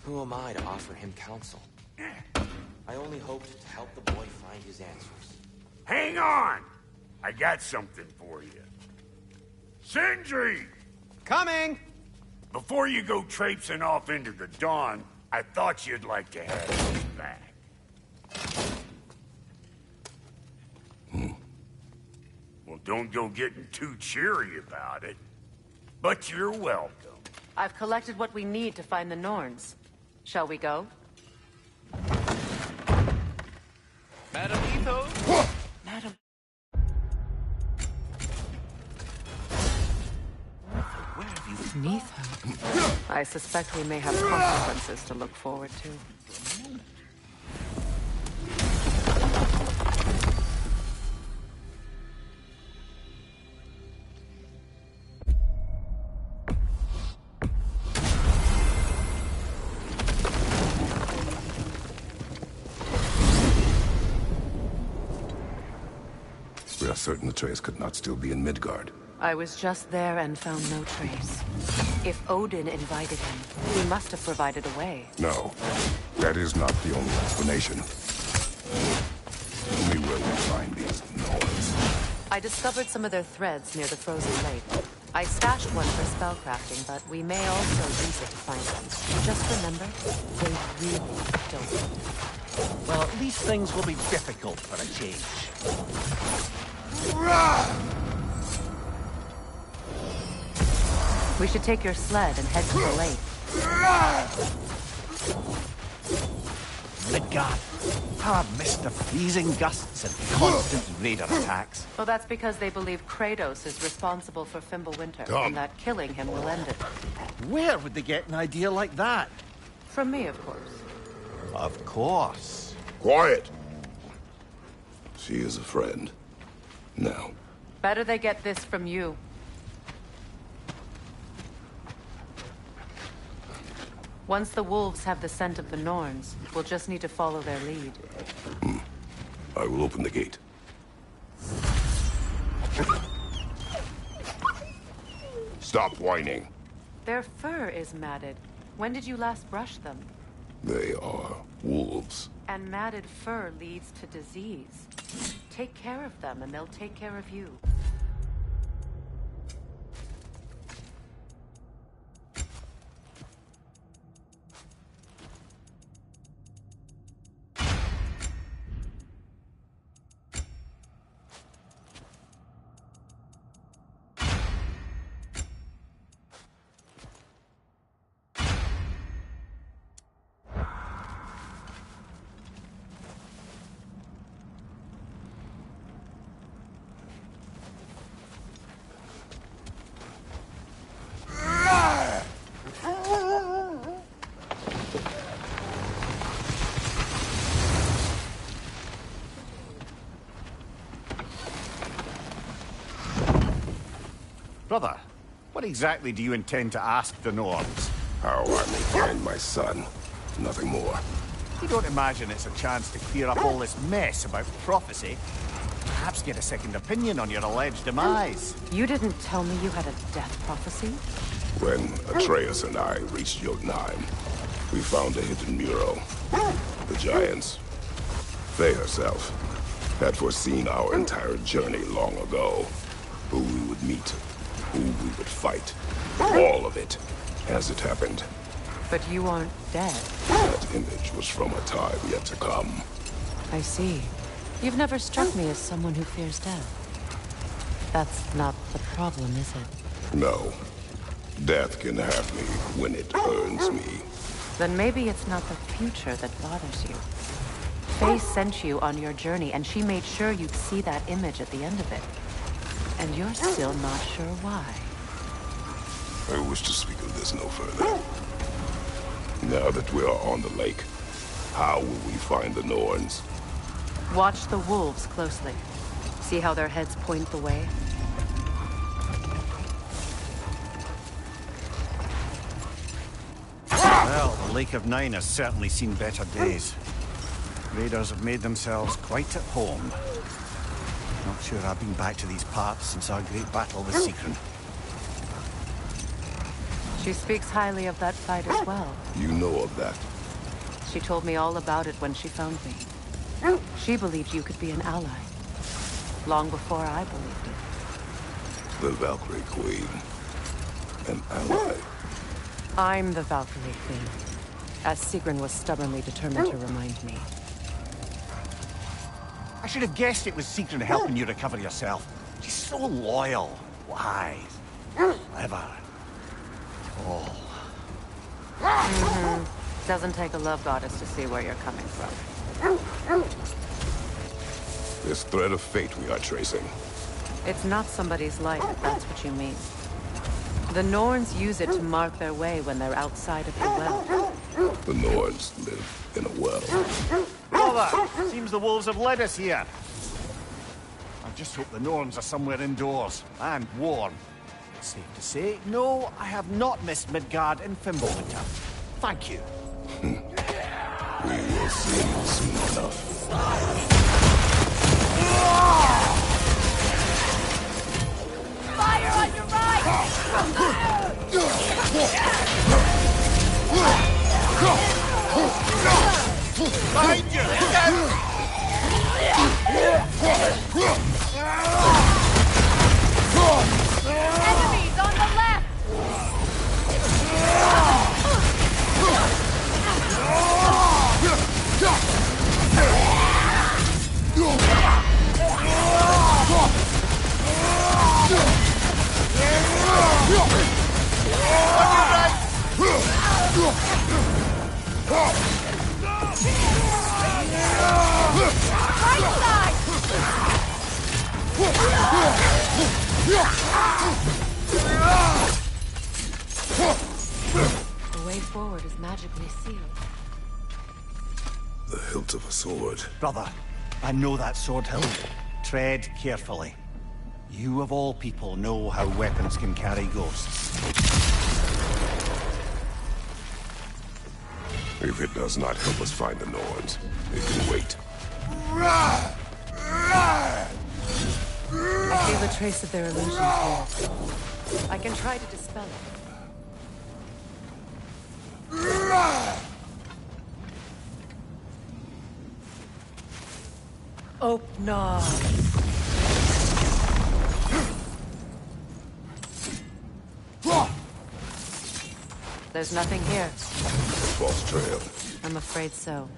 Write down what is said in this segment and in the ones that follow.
Who am I to offer him counsel? I only hoped to help the boy find his answers. Hang on! I got something for you. Sindri! Coming! Before you go traipsing off into the dawn, I thought you'd like to have these back. Well, don't go getting too cheery about it. But you're welcome. I've collected what we need to find the Norns. Shall we go? Madam Etho? Madam... Where have you... Beneath her. I suspect we may have consequences to look forward to. We are certain the trace could not still be in Midgard. I was just there and found no trace. If Odin invited him, he must have provided a way. No, that is not the only explanation. Only where we find these Norns. I discovered some of their threads near the frozen lake. I stashed one for spellcrafting, but we may also use it to find them. Just remember, they really don't. Well, at least things will be difficult for a change. We should take your sled and head to the lake. Midgard. How I've missed the freezing gusts and constant raider attacks. Well, that's because they believe Kratos is responsible for Fimbulwinter, and that killing him will end it. Where would they get an idea like that? From me, of course. Of course. Quiet! She is a friend. Now. Better they get this from you. Once the wolves have the scent of the Norns, we'll just need to follow their lead. I will open the gate. Stop whining. Their fur is matted. When did you last brush them? They are wolves. And matted fur leads to disease. Take care of them, and they'll take care of you. Brother, what exactly do you intend to ask the Norns? How I may find my son. Nothing more. You don't imagine it's a chance to clear up all this mess about prophecy? Perhaps get a second opinion on your alleged demise. You didn't tell me you had a death prophecy? When Atreus and I reached Jotunheim, we found a hidden mural. The Giants, Faye herself, had foreseen our entire journey long ago. Who we would meet, who we would fight. All of it, as it happened. But you aren't dead. That image was from a time yet to come. I see. You've never struck me as someone who fears death. That's not the problem, is it? No. Death can have me when it earns me. Then maybe it's not the future that bothers you. Faye sent you on your journey, and she made sure you'd see that image at the end of it. And you're still not sure why. I wish to speak of this no further. Now that we are on the lake, how will we find the Norns? Watch the wolves closely. See how their heads point the way? Well, the Lake of Nine has certainly seen better days. Raiders have made themselves quite at home. Not sure I've been back to these parts since our great battle with Seekron. She speaks highly of that fight as well. You know of that? She told me all about it when she found me. She believed you could be an ally. Long before I believed it. The Valkyrie Queen. An ally. I'm the Valkyrie Queen, as Sigrun was stubbornly determined to remind me. I should have guessed it was Sigrun helping you recover yourself. She's so loyal, wise, clever. All. Doesn't take a love goddess to see where you're coming from. This thread of fate we are tracing. It's not somebody's life, if that's what you mean. The Norns use it to mark their way when they're outside of the well. The Norns live in a well. Brother, seems the wolves have led us here. I just hope the Norns are somewhere indoors and warm. Safe to say, no, I have not missed Midgard in Fimbulvita. Thank you. We will see soon enough. Fire on your right! Behind you! Enemies on the left! Right side! The way forward is magically sealed. The hilt of a sword. Brother, I know that sword hilt. Tread carefully. You of all people know how weapons can carry ghosts. If it does not help us find the Norns, it can wait. I feel a trace of their illusions here. I can try to dispel it. Open. There's nothing here. False trail. I'm afraid so.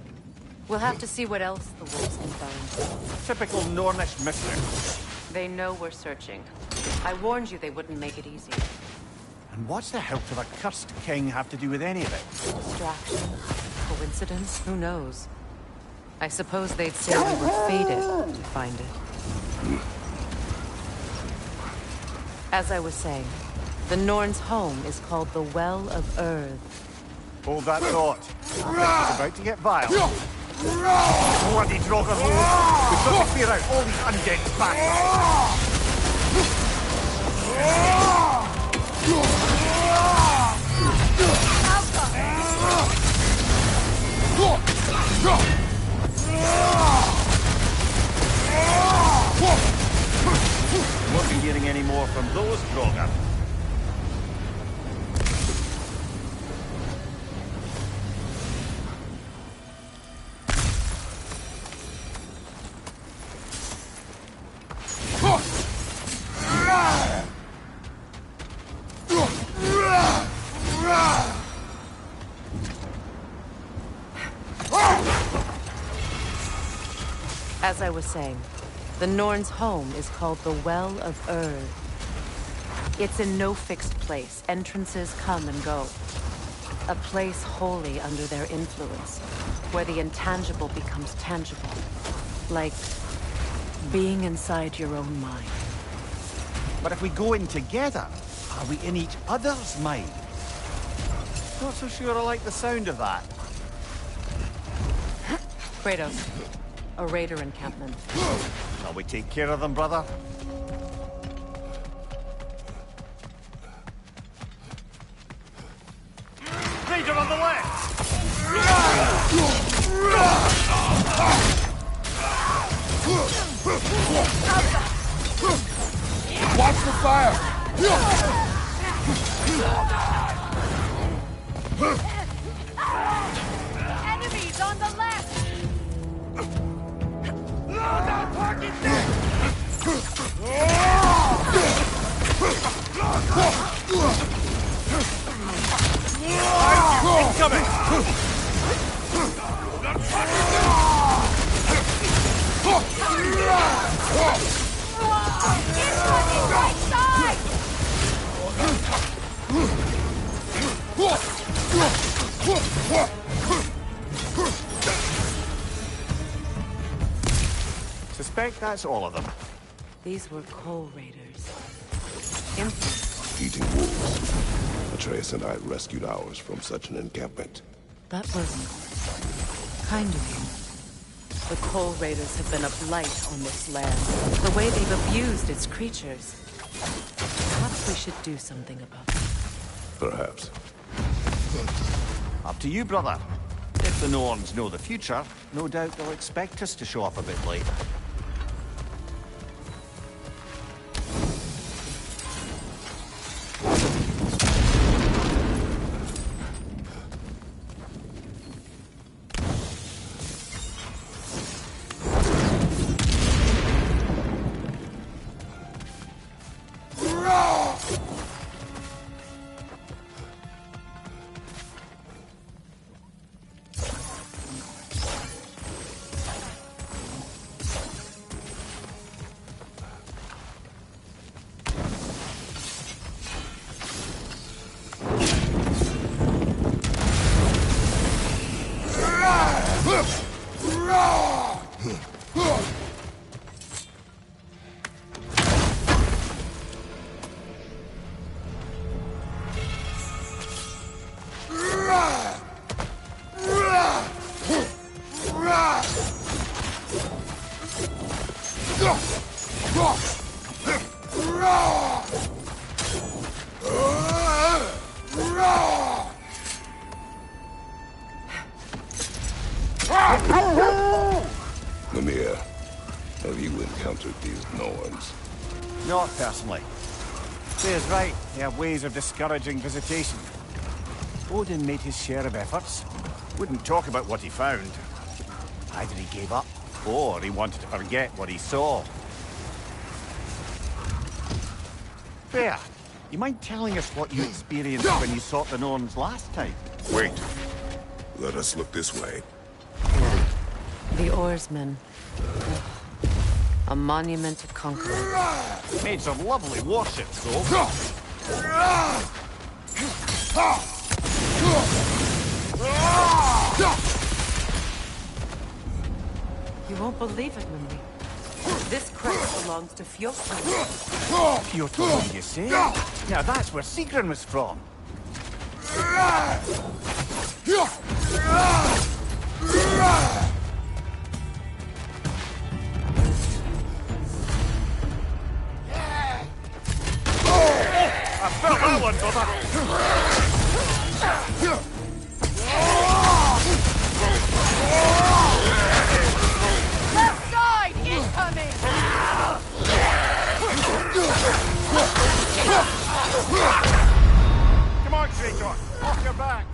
We'll have to see what else the wolves can find. Typical Nornish mystery. They know we're searching. I warned you they wouldn't make it easy. And what's the hilt of a cursed king have to do with any of it? Distraction? Coincidence? Who knows? I suppose they'd say we were fated to find it. As I was saying, the Norn's home is called the Well of Earth. Hold that thought. It's about to get violent. Bloody Draugr wolves! We've got to clear out all these undead bastards! Won't be hearing any more from those Draugr. As I was saying, the Norn's home is called the Well of Earth. It's in no fixed place. Entrances come and go. A place wholly under their influence, where the intangible becomes tangible. Like being inside your own mind. But if we go in together, are we in each other's mind? Not so sure I like the sound of that. Kratos, a raider encampment. Shall we take care of them, brother? Raider on the left! Watch the fire! Enemies on the left! Incoming right side! Suspect that's all of them. These were coal raiders. Eating wolves. Atreus and I rescued ours from such an encampment. That was kind of you. The coal raiders have been a blight on this land. The way they've abused its creatures. Perhaps we should do something about it. Perhaps. Up to you, brother. If the Norns know the future, no doubt they'll expect us to show up a bit late. Mimir, have you encountered these Norns? Not personally. Say's right, they have ways of discouraging visitation. Odin made his share of efforts. Wouldn't talk about what he found. Either he gave up, or he wanted to forget what he saw. Fair. You mind telling us what you experienced when you sought the Norns last time? Wait. Let us look this way. The oarsmen. A monument to conqueror. Made some lovely warships, though. You won't believe it, Mindy. This crest belongs to Fjotun. Fjotun, you say? Now that's where Sigrun was from. I felt that one, brother. Left side incoming! Come on, Traitor. Off your back.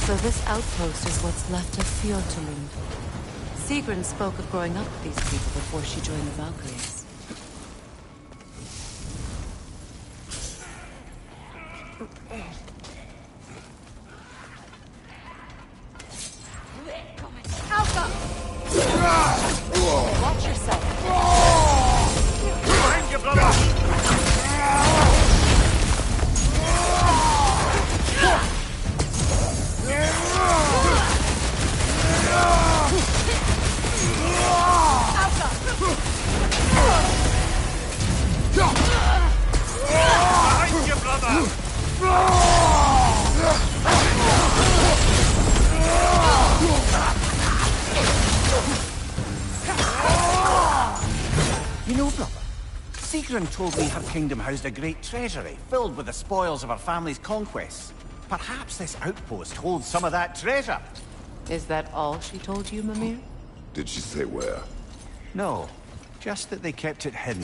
So this outpost is what's left of Fjotun. Sigrun spoke of growing up with these people before she joined the Valkyries. Alpha! Watch yourself. Behind you, brother. Gudrun told me her kingdom housed a great treasury, filled with the spoils of her family's conquests. Perhaps this outpost holds some of that treasure. Is that all she told you, Mimir? Did she say where? No, just that they kept it hidden.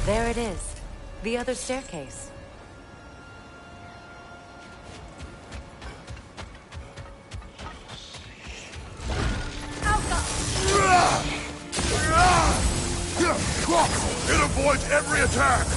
There it is. The other staircase. It avoids every attack!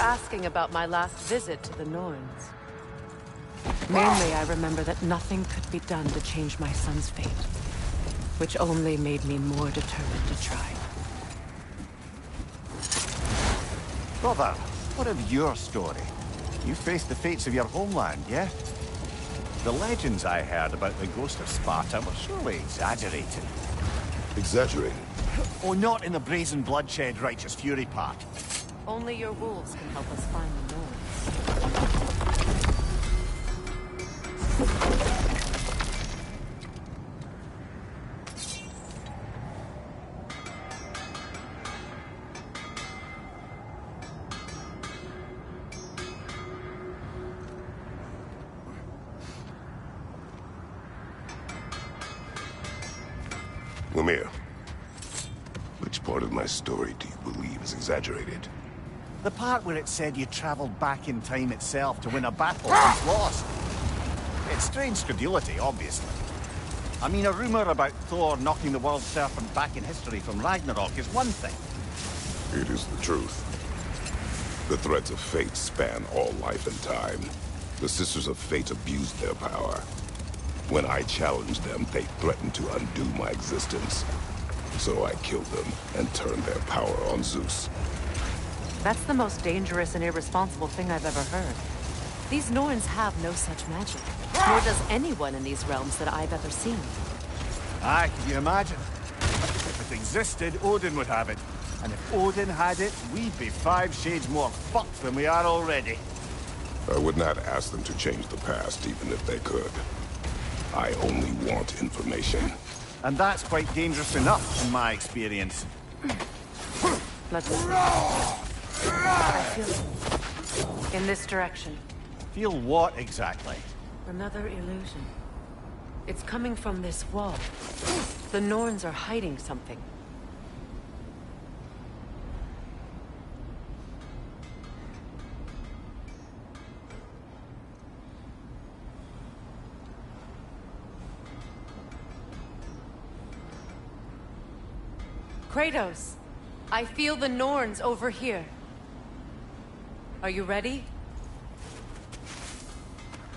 Asking about my last visit to the Norns. Mainly, I remember that nothing could be done to change my son's fate. which only made me more determined to try. Brother, what of your story? You faced the fates of your homeland, yeah? The legends I heard about the ghost of Sparta were surely exaggerated. Exaggerated? Oh, not in the brazen bloodshed righteous fury part. Only your wolves can help us find the Norns. Lemire, which part of my story do you believe is exaggerated? The part where it said you traveled back in time itself to win a battle once lost. It's strange credulity, obviously. I mean, a rumor about Thor knocking the world serpent back in history from Ragnarok is one thing. It is the truth. The threads of fate span all life and time. The Sisters of Fate abused their power. When I challenged them, they threatened to undo my existence. So I killed them and turned their power on Zeus. That's the most dangerous and irresponsible thing I've ever heard. These Norns have no such magic, nor does anyone in these realms that I've ever seen. Aye, can you imagine? If it existed, Odin would have it. And if Odin had it, we'd be 5 shades more fucked than we are already. I would not ask them to change the past, even if they could. I only want information. And that's quite dangerous enough, in my experience. Let's see. I feel... in this direction. Feel what, exactly? Another illusion. It's coming from this wall. The Norns are hiding something. Kratos, I feel the Norns over here. Are you ready?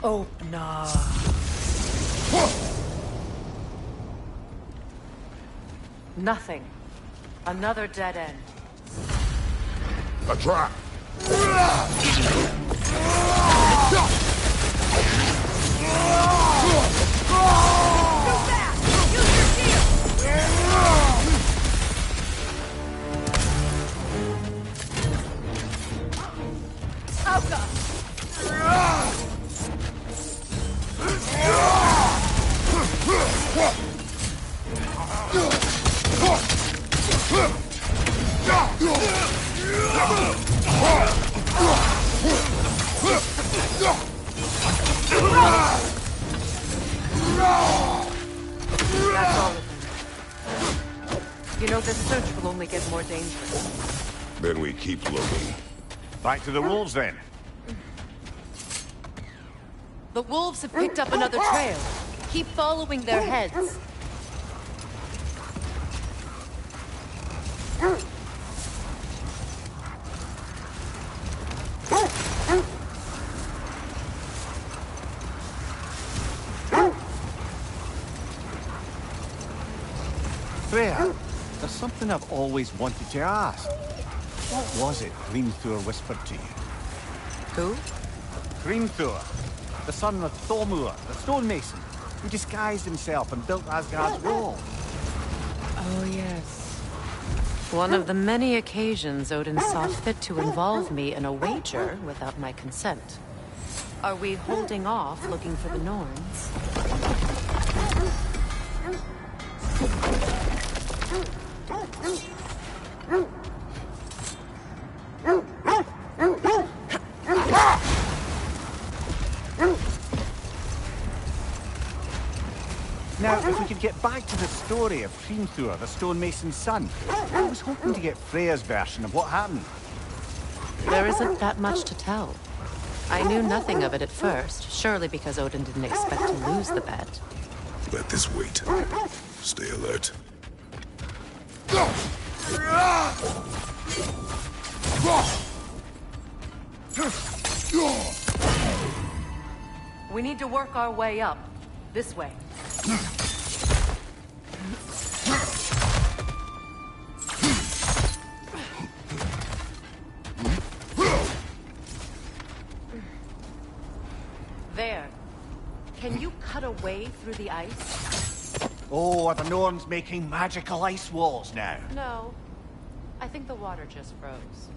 Open up. Nothing. Another dead end. A trap! That's all of them. You know, this search will only get more dangerous. Then we keep looking. Back to the wolves, then. The wolves have picked up another trail. Keep following their heads. Freya, there's something I've always wanted to ask. What was it Hrimthur whispered to you? Who? Hrimthur, the son of Thormur, the stonemason, who disguised himself and built Asgard's wall. Oh, yes. One of the many occasions Odin saw fit to involve me in a wager without my consent. Are we holding off looking for the Norns? Now, if we could get back to the story of Hrimthur, the stonemason's son, I was hoping to get Freya's version of what happened. There isn't that much to tell. I knew nothing of it at first, surely because Odin didn't expect to lose the bet. Let this wait. Stay alert. We need to work our way up. This way. There. Can you cut a way through the ice? Oh, are the Norns making magical ice walls now? No. I think the water just froze.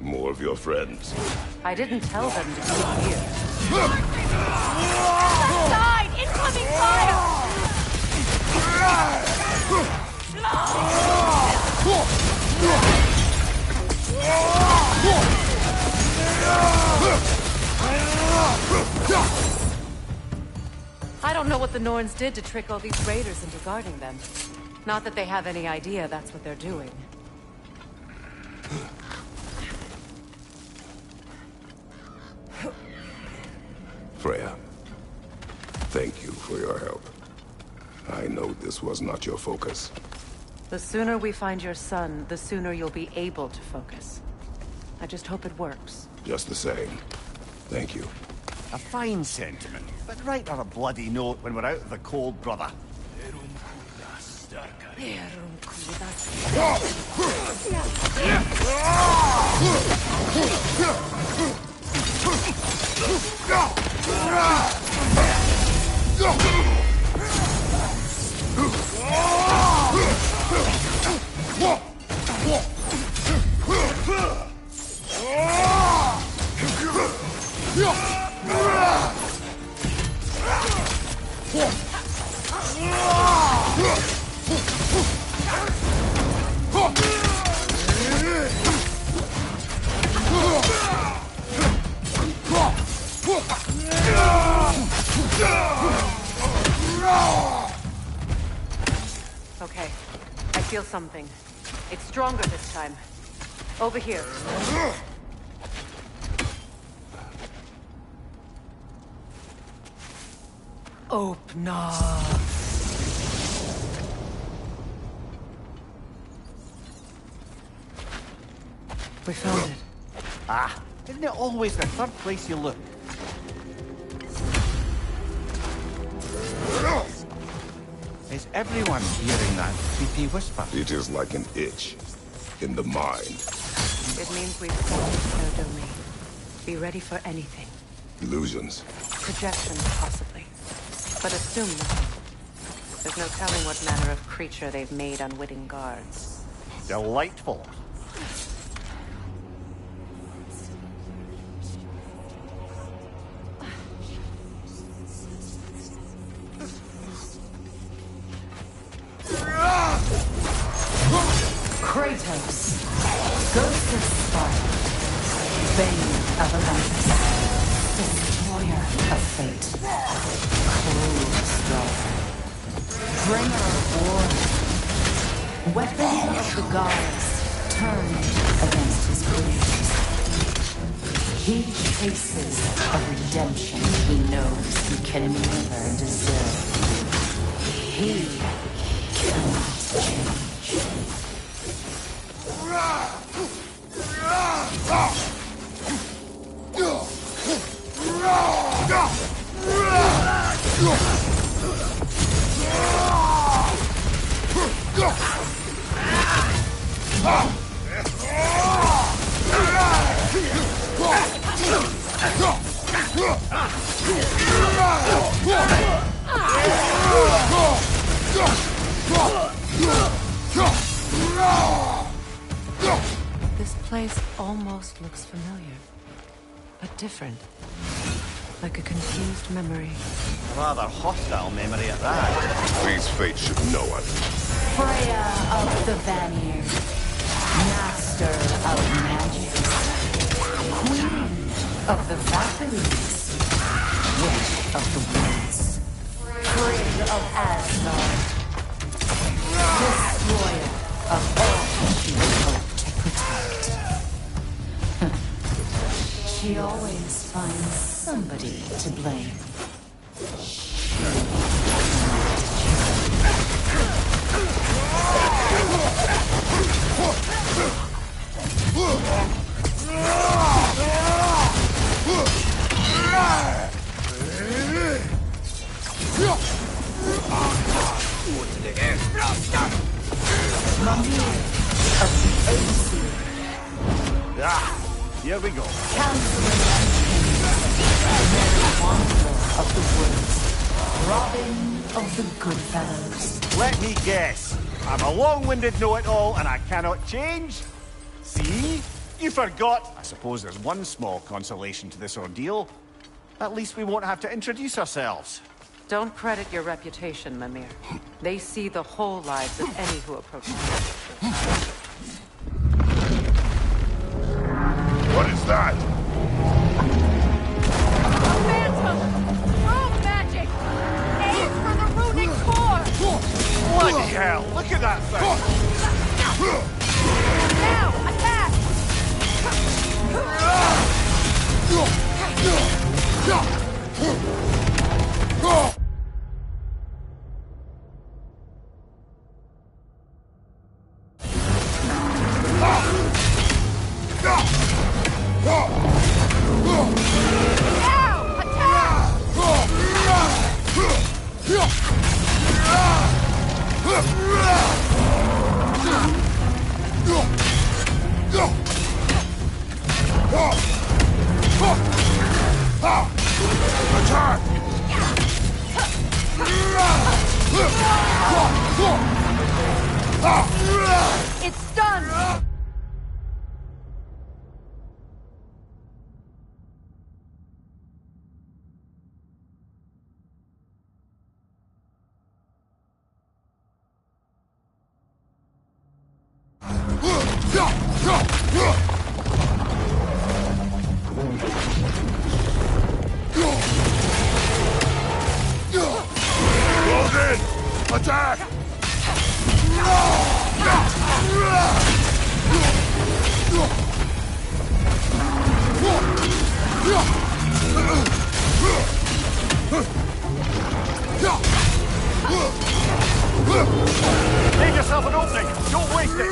More of your friends. I didn't tell them to come here. Side! Incoming fire! I don't know what the Norns did to trick all these raiders into guarding them. Not that they have any idea that's what they're doing. Freya, thank you for your help. I know this was not your focus. The sooner we find your son, the sooner you'll be able to focus. I just hope it works. Just the same. Thank you. A fine sentiment, but write on a bloody note when we're out of the cold, brother. Okay, I feel something. It's stronger this time. Over here. Open up. We found it. Ah, isn't it always the third place you look? Is everyone hearing that creepy whisper? It is like an itch in the mind. It means we've entered their domain. Be ready for anything. Illusions. Projections, possibly. But assume nothing. There's no telling what manner of creature they've made unwitting guards. Delightful. Kratos, Ghost of Sparta, Bane of Olympus, Destroyer of Fate, Cruel Destroyer, Bringer of War, Weapon of the Gods, turned against his creators. He chases a redemption he knows he can never deserve. He cannot change. This place almost looks familiar, but different. Like a confused memory. A rather hostile memory at that. These fates should know us. Freya of the Vanir, Master of Magic, Queen of the Valkyries, Witch of the Woods, Frigg of Asgard, Destroyer of all she would hope to protect. She always finds somebody to blame. Here we go. Counselor and King, Wanderer of the Woods, Robin of the Goodfellows. Let me guess. I'm a long-winded know-it-all and I cannot change? See? You forgot. I suppose there's one small consolation to this ordeal. At least we won't have to introduce ourselves. Don't credit your reputation, Mimir. They see the whole lives of any who approach them. What is that? Phantom! Rogue magic! Aim for the runic core! Bloody hell! Look at that thing! Now, attack! Now, attack! It's done! Close in! Attack! Leave yourself an opening! Don't waste it!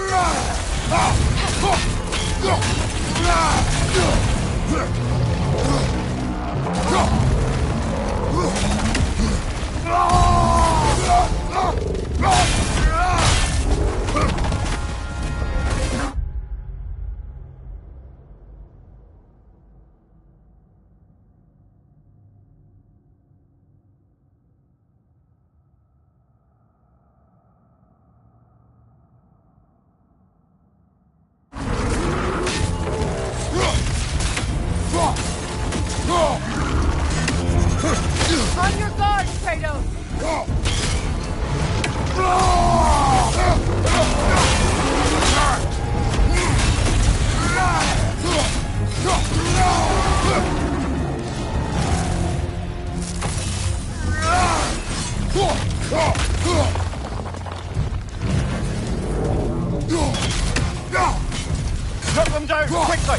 Knock them down, quickly!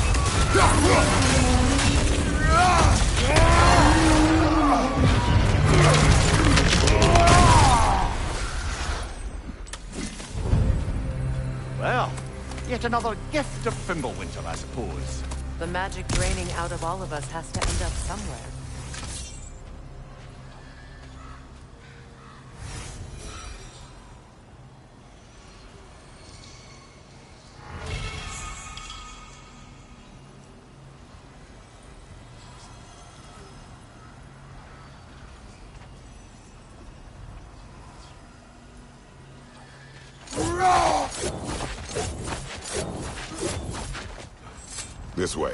Well, yet another gift of Fimbulwinter, I suppose. The magic draining out of all of us has to end up somewhere. This way.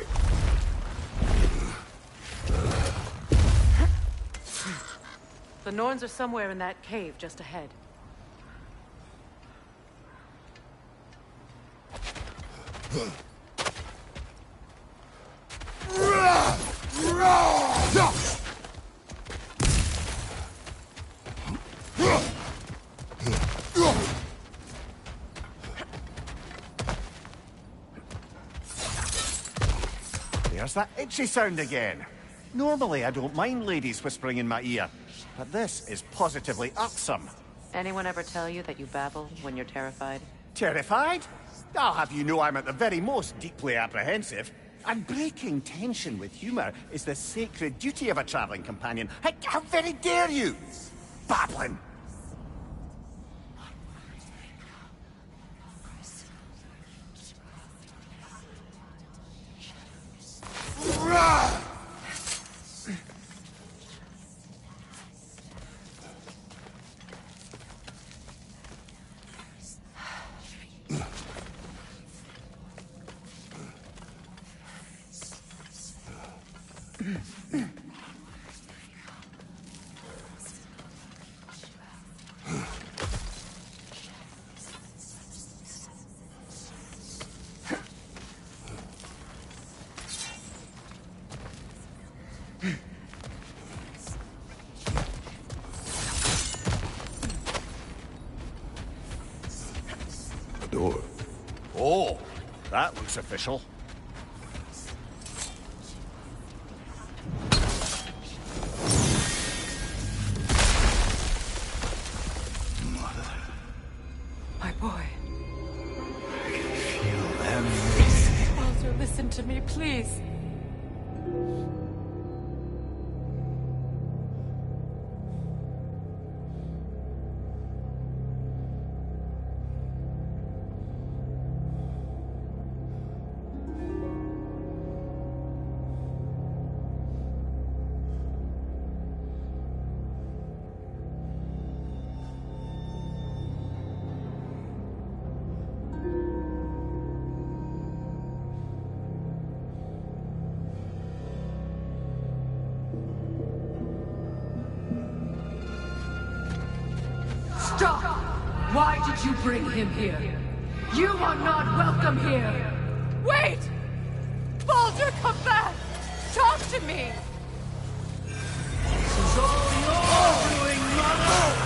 The Norns are somewhere in that cave just ahead. There's that itchy sound again. Normally, I don't mind ladies whispering in my ear, but this is positively irksome. Anyone ever tell you that you babble when you're terrified? Terrified? I'll have you know I'm at the very most deeply apprehensive. And breaking tension with humour is the sacred duty of a travelling companion. How very dare you? Babbling! Door. Oh, that looks official. My boy. I can feel them. Walter, listen to me, please. Stop! Why did you bring him here? You are not welcome here! Wait! Baldur, come back! Talk to me! This is all your doing, mother!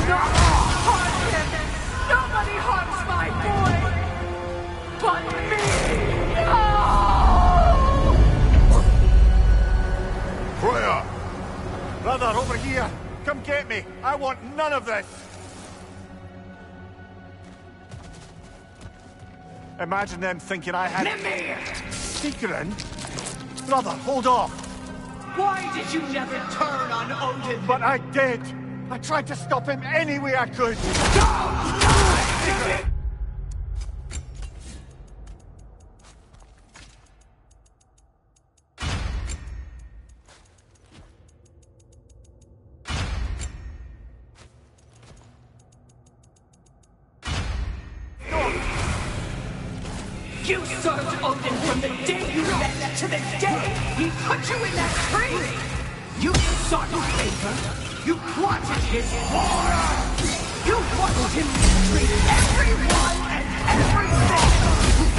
not harm him! Nobody harms my boy! But me! No! Freya! Brother, over here! Come get me! I want none of this! Imagine them thinking I had... Mimir! Secret? Brother, hold off! Why did you never turn on Odin? But I did! I tried to stop him any way I could! You served Odin from the day you met to the day he put you in that tree! You sought his favor! You wanted his war! You wanted him to treat everyone and everything!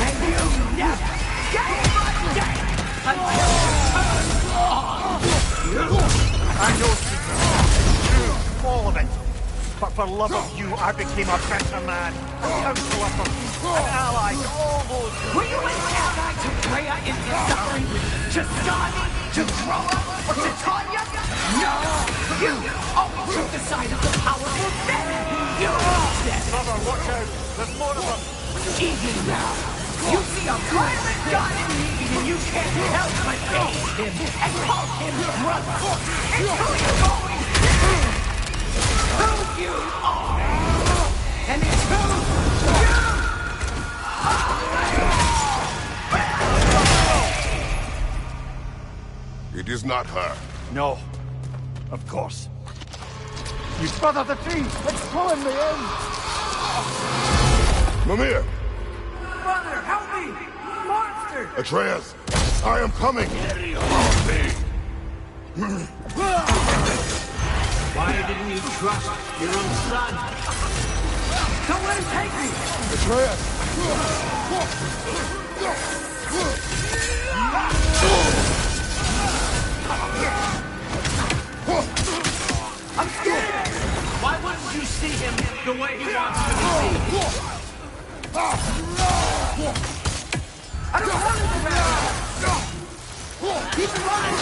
And you never gave a damn until you turned on! I know secret. All of it. But for love of you, I became a better man. A counselor for peace, an ally to all those... Were you an ally to Freya in her suffering? To Skadi? To Groa? Or to Tanya? No! You always took the side of the powerful men! You said... Brother, watch out. There's more of them. Even now, you see a violent god in need and you can't help but hate him and call him brother! It's who you've always been! Who you are! And it's who you are! It is not her. No. Of course. You brother the tree! It's pulling me in! Mimir! Brother, help me! Monster! Atreus! I am coming! Why didn't you trust your own son? Don't let him take me! Atreus! I'm scared! Why wouldn't you see him the way he wants to be seen? I don't want him around! He's alive!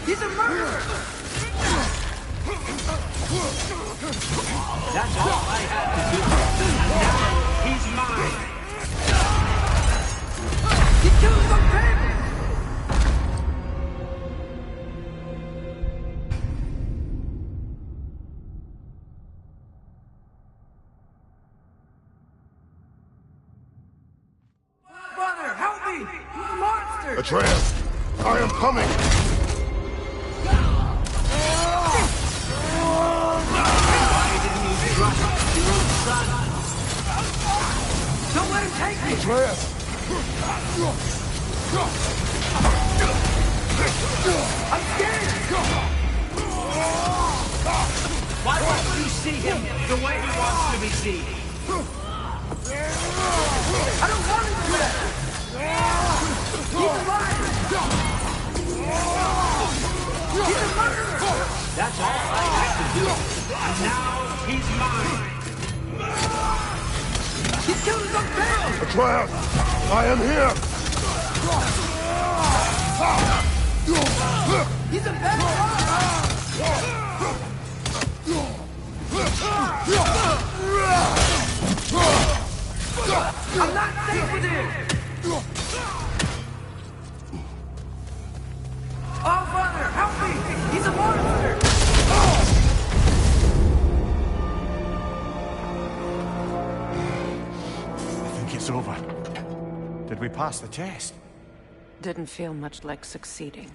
He's a murderer! That's all I had to do. Now he's mine. He killed the baby! Brother, help me! Monster! Atreus! I am coming! Why didn't you trust your own son? Don't let him take me! Atreus! I'm scared! Why won't you see him the way he wants to be seen? I don't want him to do that! He's alive! He's a murderer! That's all I had to do. And now he's mine. He's killed his own family! Atreus! I am here! He's a bad I'm not safe with him! Oh, brother, help me! He's a monster! I think it's over. Did we pass the test? Didn't feel much like succeeding.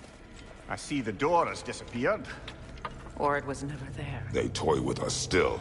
I see the door has disappeared. Or it was never there. They toy with us still.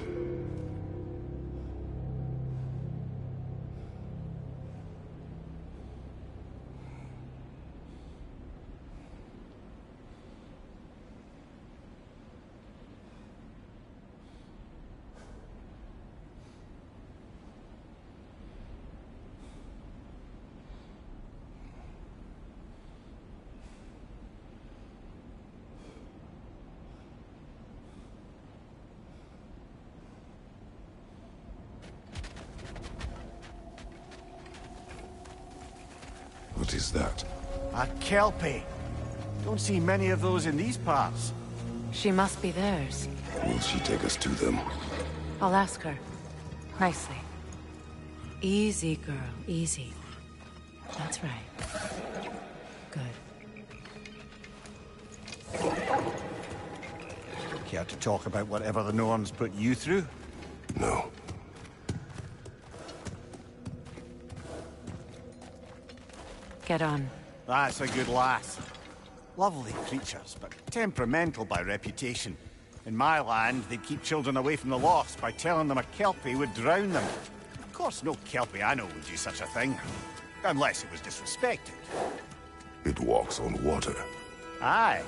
What is that? A kelpie. Don't see many of those in these parts. She must be theirs. Will she take us to them? I'll ask her. Nicely. Easy, girl. Easy. That's right. Good. Care to talk about whatever the Norns put you through? No. Get on. That's a good lass. Lovely creatures, but temperamental by reputation. In my land, they'd keep children away from the lost by telling them a kelpie would drown them. Of course, no kelpie I know would do such a thing. Unless it was disrespected. It walks on water. Aye.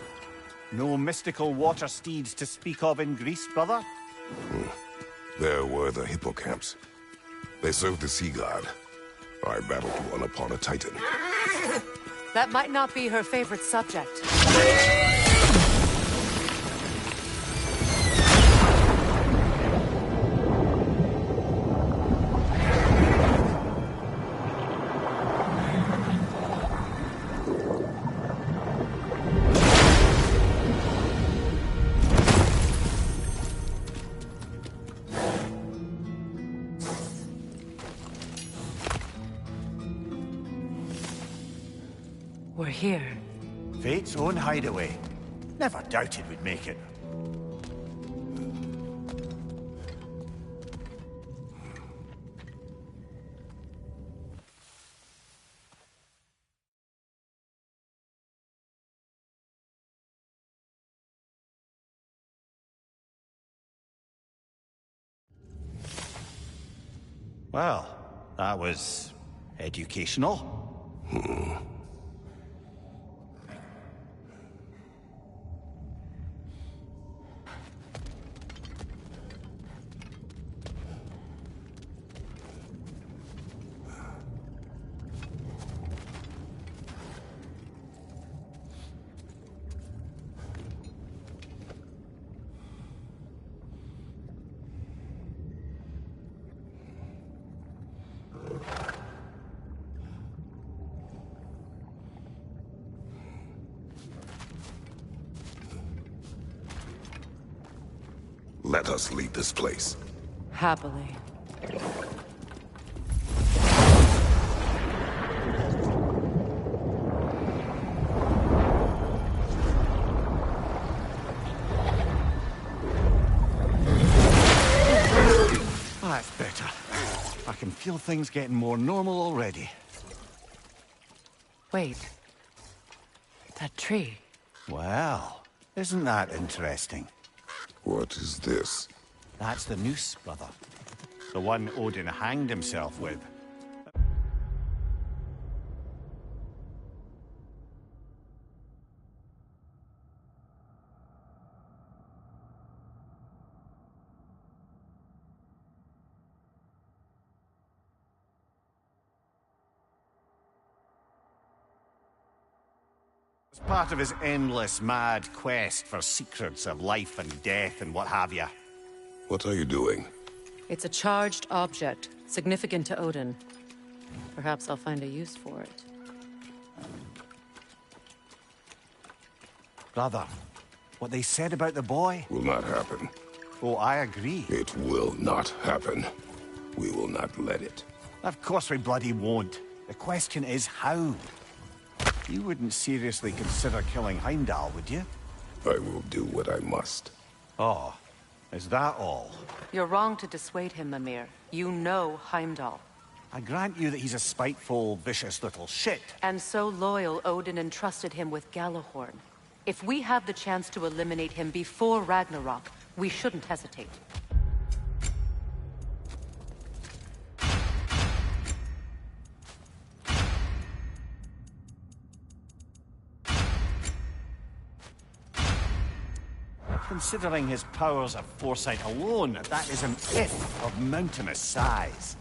No mystical water steeds to speak of in Greece, brother? There were the hippocamps. They served the sea god. I battled one upon a titan. That might not be her favorite subject. We're here. Fate's own hideaway. Never doubted we'd make it. Well, that was educational. Let us leave this place. Happily. That's better. I can feel things getting more normal already. Wait. That tree. Well, isn't that interesting? What is this? That's the noose, brother. The one Odin hanged himself with. As part of his endless, mad quest for secrets of life and death and what have you. What are you doing? It's a charged object, significant to Odin. Perhaps I'll find a use for it. Brother, what they said about the boy? Will not happen. Oh, I agree. It will not happen. We will not let it. Of course we bloody won't. The question is how? You wouldn't seriously consider killing Heimdall, would you? I will do what I must. Oh, is that all? You're wrong to dissuade him, Mimir. You know Heimdall. I grant you that he's a spiteful, vicious little shit. And so loyal, Odin entrusted him with Gjallarhorn. If we have the chance to eliminate him before Ragnarok, we shouldn't hesitate. Considering his powers of foresight alone, that is an if of mountainous size.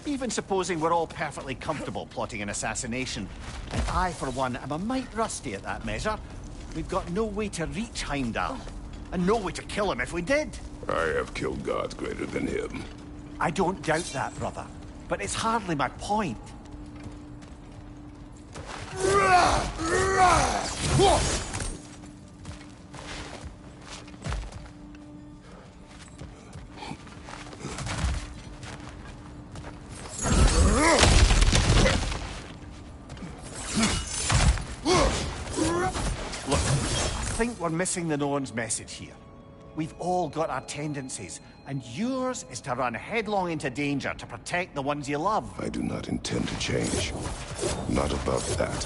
Even supposing we're all perfectly comfortable plotting an assassination, and I, for one, am a mite rusty at that measure. We've got no way to reach Heimdall, and no way to kill him if we did. I have killed gods greater than him. I don't doubt that, brother, but it's hardly my point. I think we're missing the Norn's message here. We've all got our tendencies, and yours is to run headlong into danger to protect the ones you love. I do not intend to change. Not about that.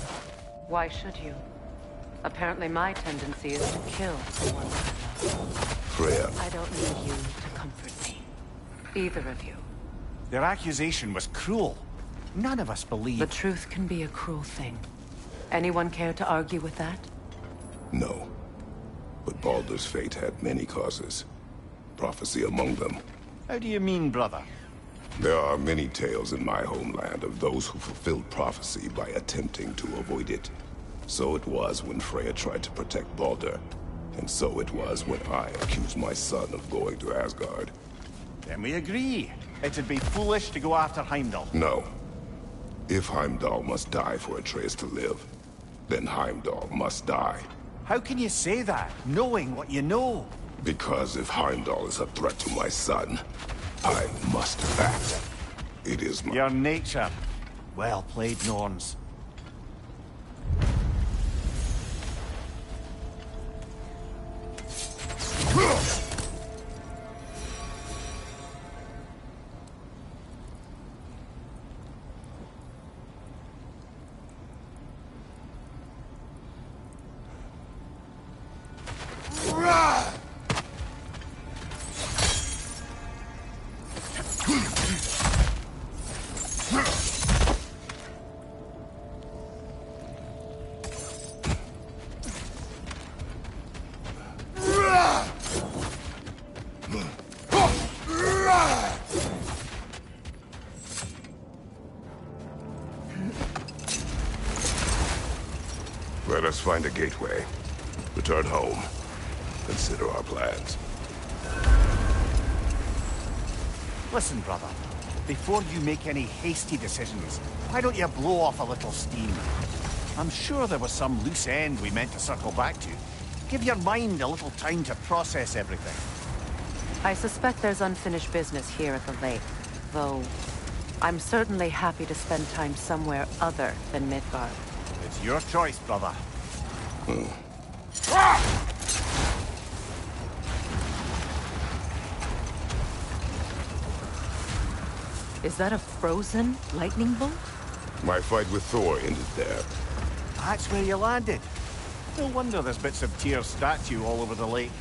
Why should you? Apparently my tendency is to kill the ones I love. Freya, I don't need you to comfort me. Either of you. Their accusation was cruel. None of us believe. The truth can be a cruel thing. Anyone care to argue with that? no. But Baldur's fate had many causes. Prophecy among them. How do you mean, brother? There are many tales in my homeland of those who fulfilled prophecy by attempting to avoid it. So it was when Freya tried to protect Baldur. And so it was when I accused my son of going to Asgard. Then we agree. It'd be foolish to go after Heimdall. No. If Heimdall must die for Atreus to live, then Heimdall must die. How can you say that, knowing what you know? Because if Heimdall is a threat to my son, I must act. It is my... Your nature. Well played, Norns. Let us find a gateway. Return home. Consider our plans. Listen, brother. Before you make any hasty decisions, why don't you blow off a little steam? I'm sure there was some loose end we meant to circle back to. Give your mind a little time to process everything. I suspect there's unfinished business here at the lake, though I'm certainly happy to spend time somewhere other than Midgard. It's your choice, brother. Is that a frozen lightning bolt? My fight with Thor ended there. That's where you landed. No wonder there's bits of Tyr's statue all over the lake.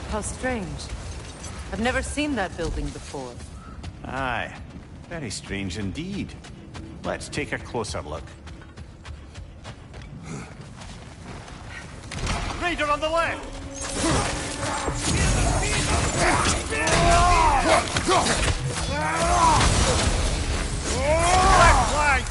How strange. I've never seen that building before. Aye. Very strange indeed. Let's take a closer look. Raider on the left! Left flank!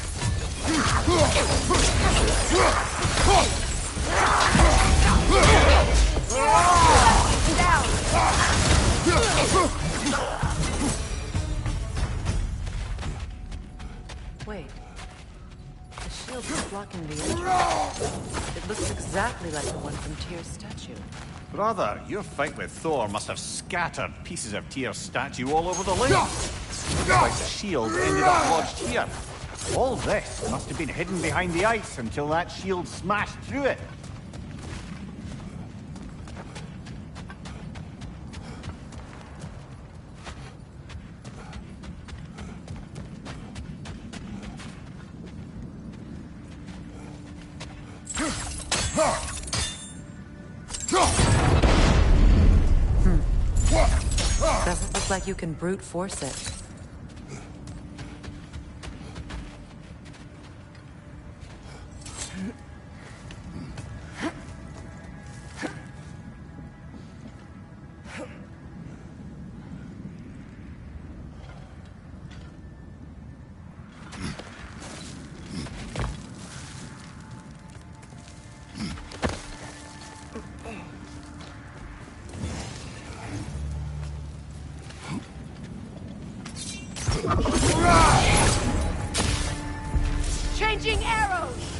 Wait. The shield is blocking the entrance. It looks exactly like the one from Tyr's statue. Brother, your fight with Thor must have scattered pieces of Tyr's statue all over the lake. Looks like the shield ended up lodged here. All this must have been hidden behind the ice until that shield smashed through it. Doesn't look like you can brute force it. Changing arrows!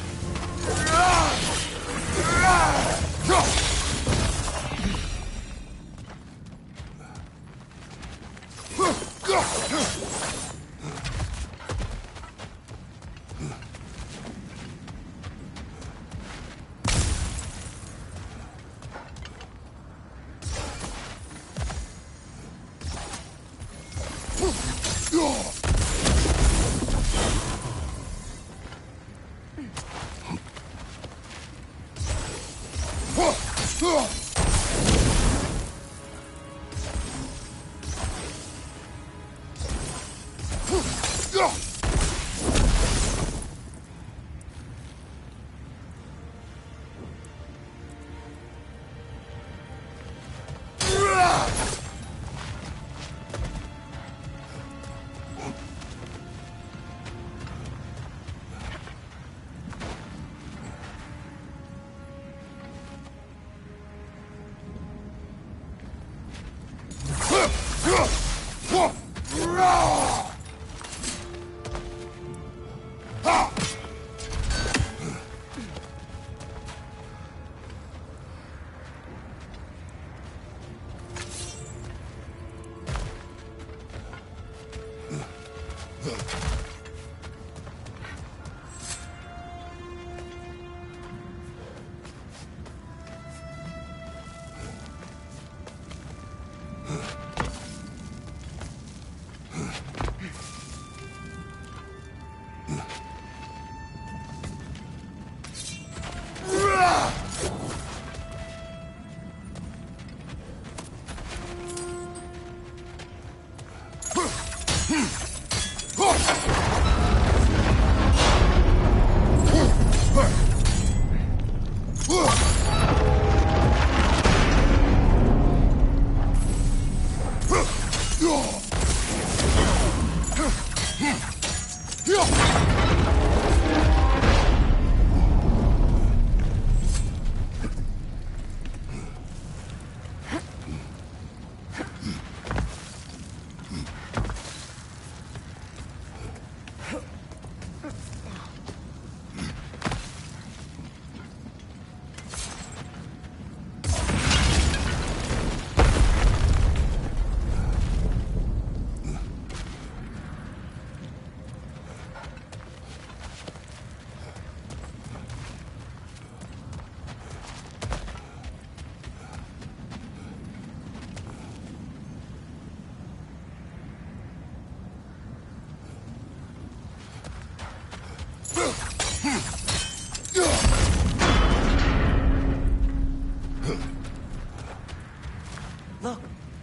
Look,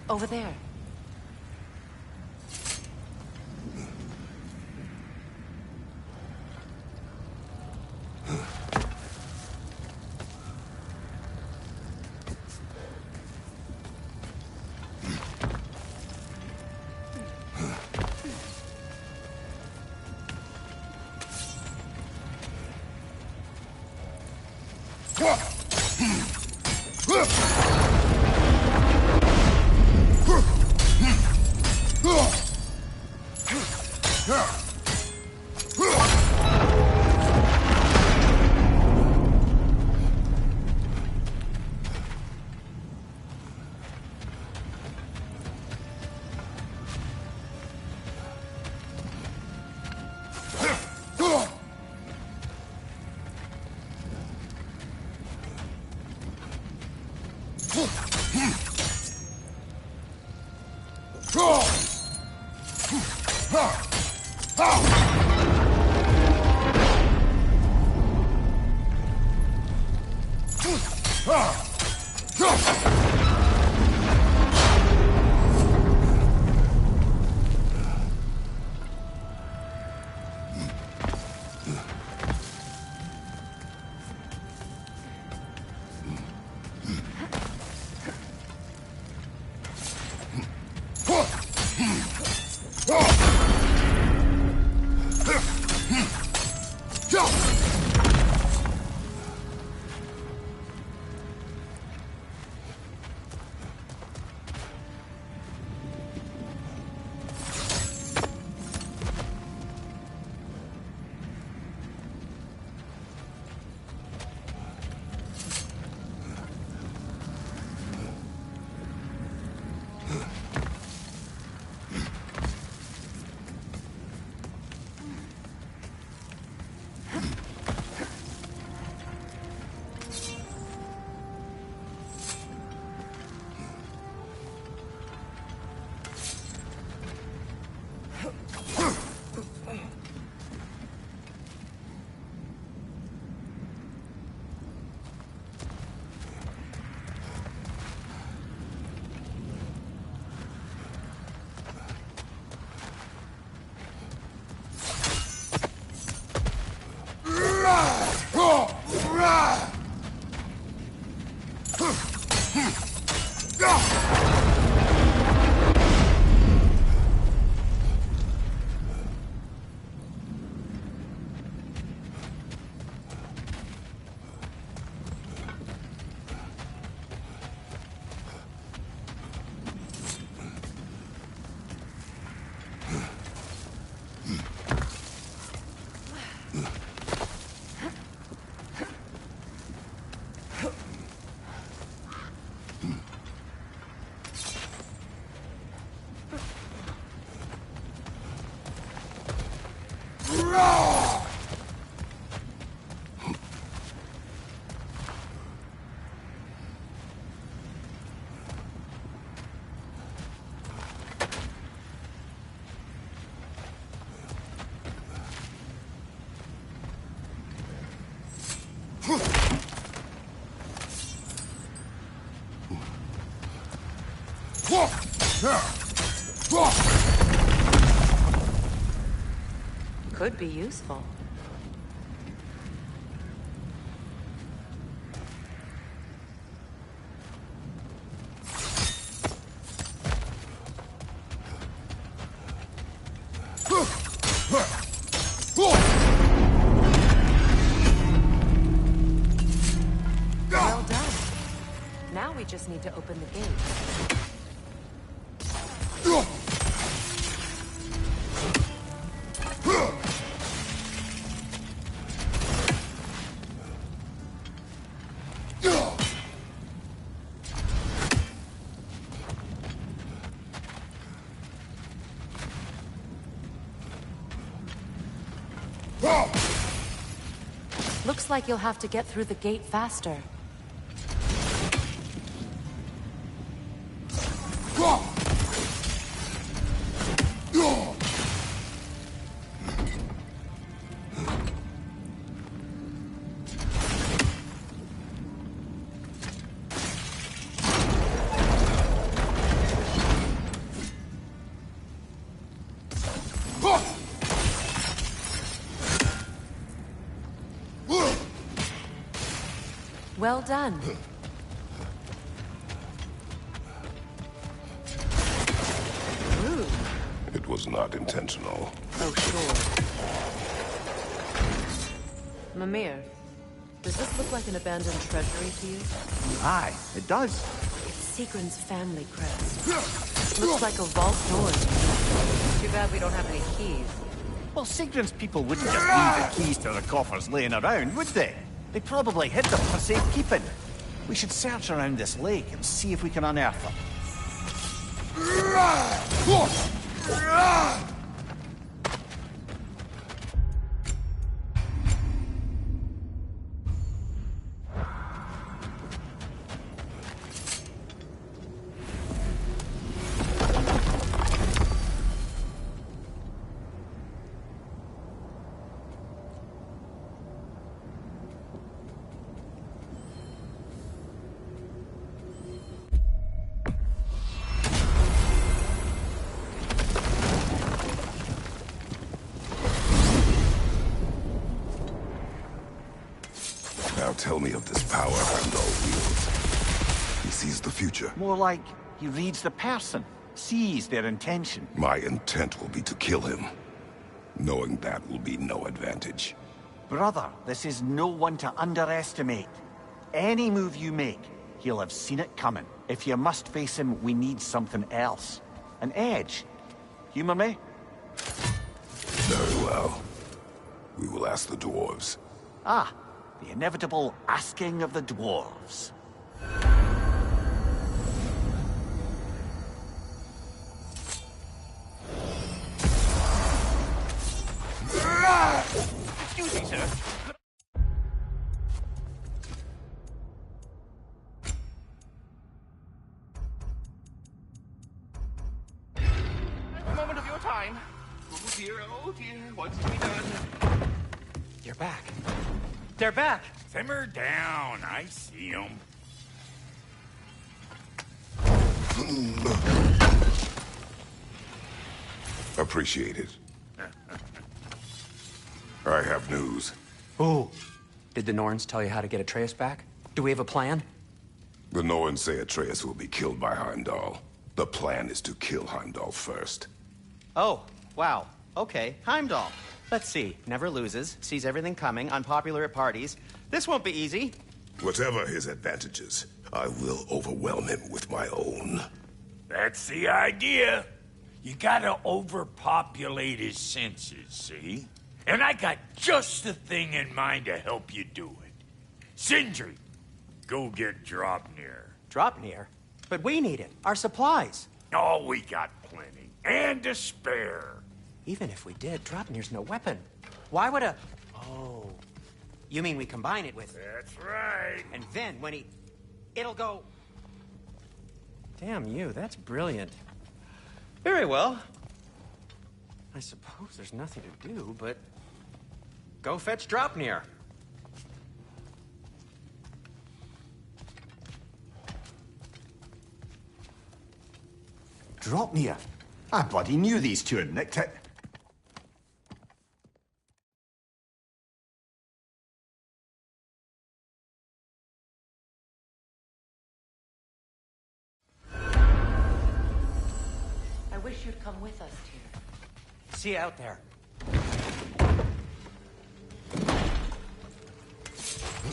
over there. Could be useful. Well done. Now we just need to open the gate. Looks like you'll have to get through the gate faster. Well done. Rude. It was not intentional. Oh, sure. Mimir, does this look like an abandoned treasury to you? Aye, it does. It's Sigrun's family crest. Looks like a vault door. Too bad we don't have any keys. Well, Sigrun's people wouldn't just leave the keys to the coffers laying around, would they? They probably hid them for safekeeping. We should search around this lake and see if we can unearth them. Now tell me of this power Heimdall wields. He sees the future. More like he reads the person. Seize their intention. My intent will be to kill him. Knowing that will be no advantage. Brother, this is no one to underestimate. Any move you make, he'll have seen it coming. If you must face him, we need something else. An edge. Humor me? Very well. We will ask the dwarves. Ah, the inevitable asking of the dwarves. Excuse me, sir. A moment of your time. Oh dear, what's to be done? You're back. They're back. Simmer down. I see him. Appreciate it. I have news. Oh. Did the Norns tell you how to get Atreus back? Do we have a plan? The Norns say Atreus will be killed by Heimdall. The plan is to kill Heimdall first. Oh, wow. Okay, Heimdall. Let's see. Never loses, sees everything coming, unpopular at parties. This won't be easy. Whatever his advantages, I will overwhelm him with my own. That's the idea. You gotta overpopulate his senses, see? And I got just the thing in mind to help you do it. Sindri, go get Draupnir. Draupnir? But we need it. Our supplies. Oh, we got plenty. And to spare. Even if we did, Draupnir's no weapon. Why would a... Oh. You mean we combine it with... That's right. And then when he... It'll go... Damn you, that's brilliant. Very well. I suppose there's nothing to do, but... Go fetch Draupnir. Draupnir. I bloody knew these two had nicked it. I wish you'd come with us, Tyr. See you out there.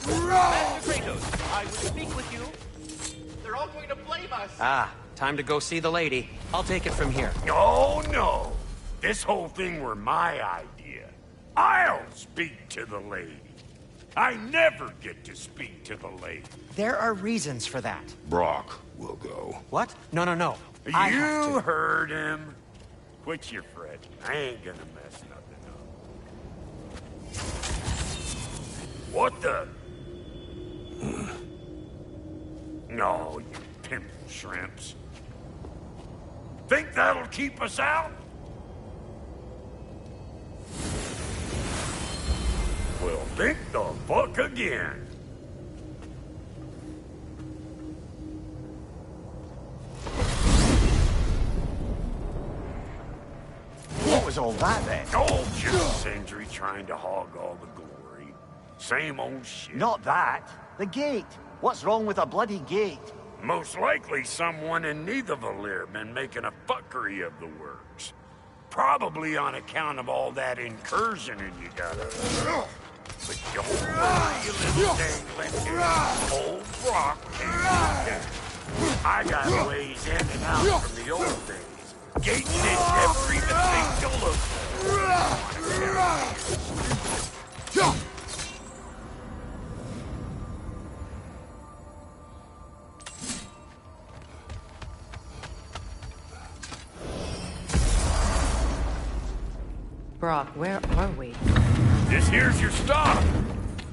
Master Kratos, I would speak with you. They're all going to blame us. Ah, time to go see the lady. I'll take it from here. Oh, no. This whole thing were my idea. I'll speak to the lady. I never get to speak to the lady. There are reasons for that. Brock will go. What? No, no, no. I have You to. heard him. Quit your fretting. I ain't gonna mess nothing up. What the? No, you pimple shrimps. Think that'll keep us out? Well, think the fuck again. What was all that then? Oh, just Sindri trying to hog all the glory. Same old shit. Not that. The gate. What's wrong with a bloody gate? Most likely someone in Nidavellir been making a fuckery of the works. Probably on account of all that incursioning you got up. But don't worry, you little dangling. Old Brock can't get down. I got ways in and out from the old days. Gates didn't never even think to look for. Brock, where are we? This here's your stop.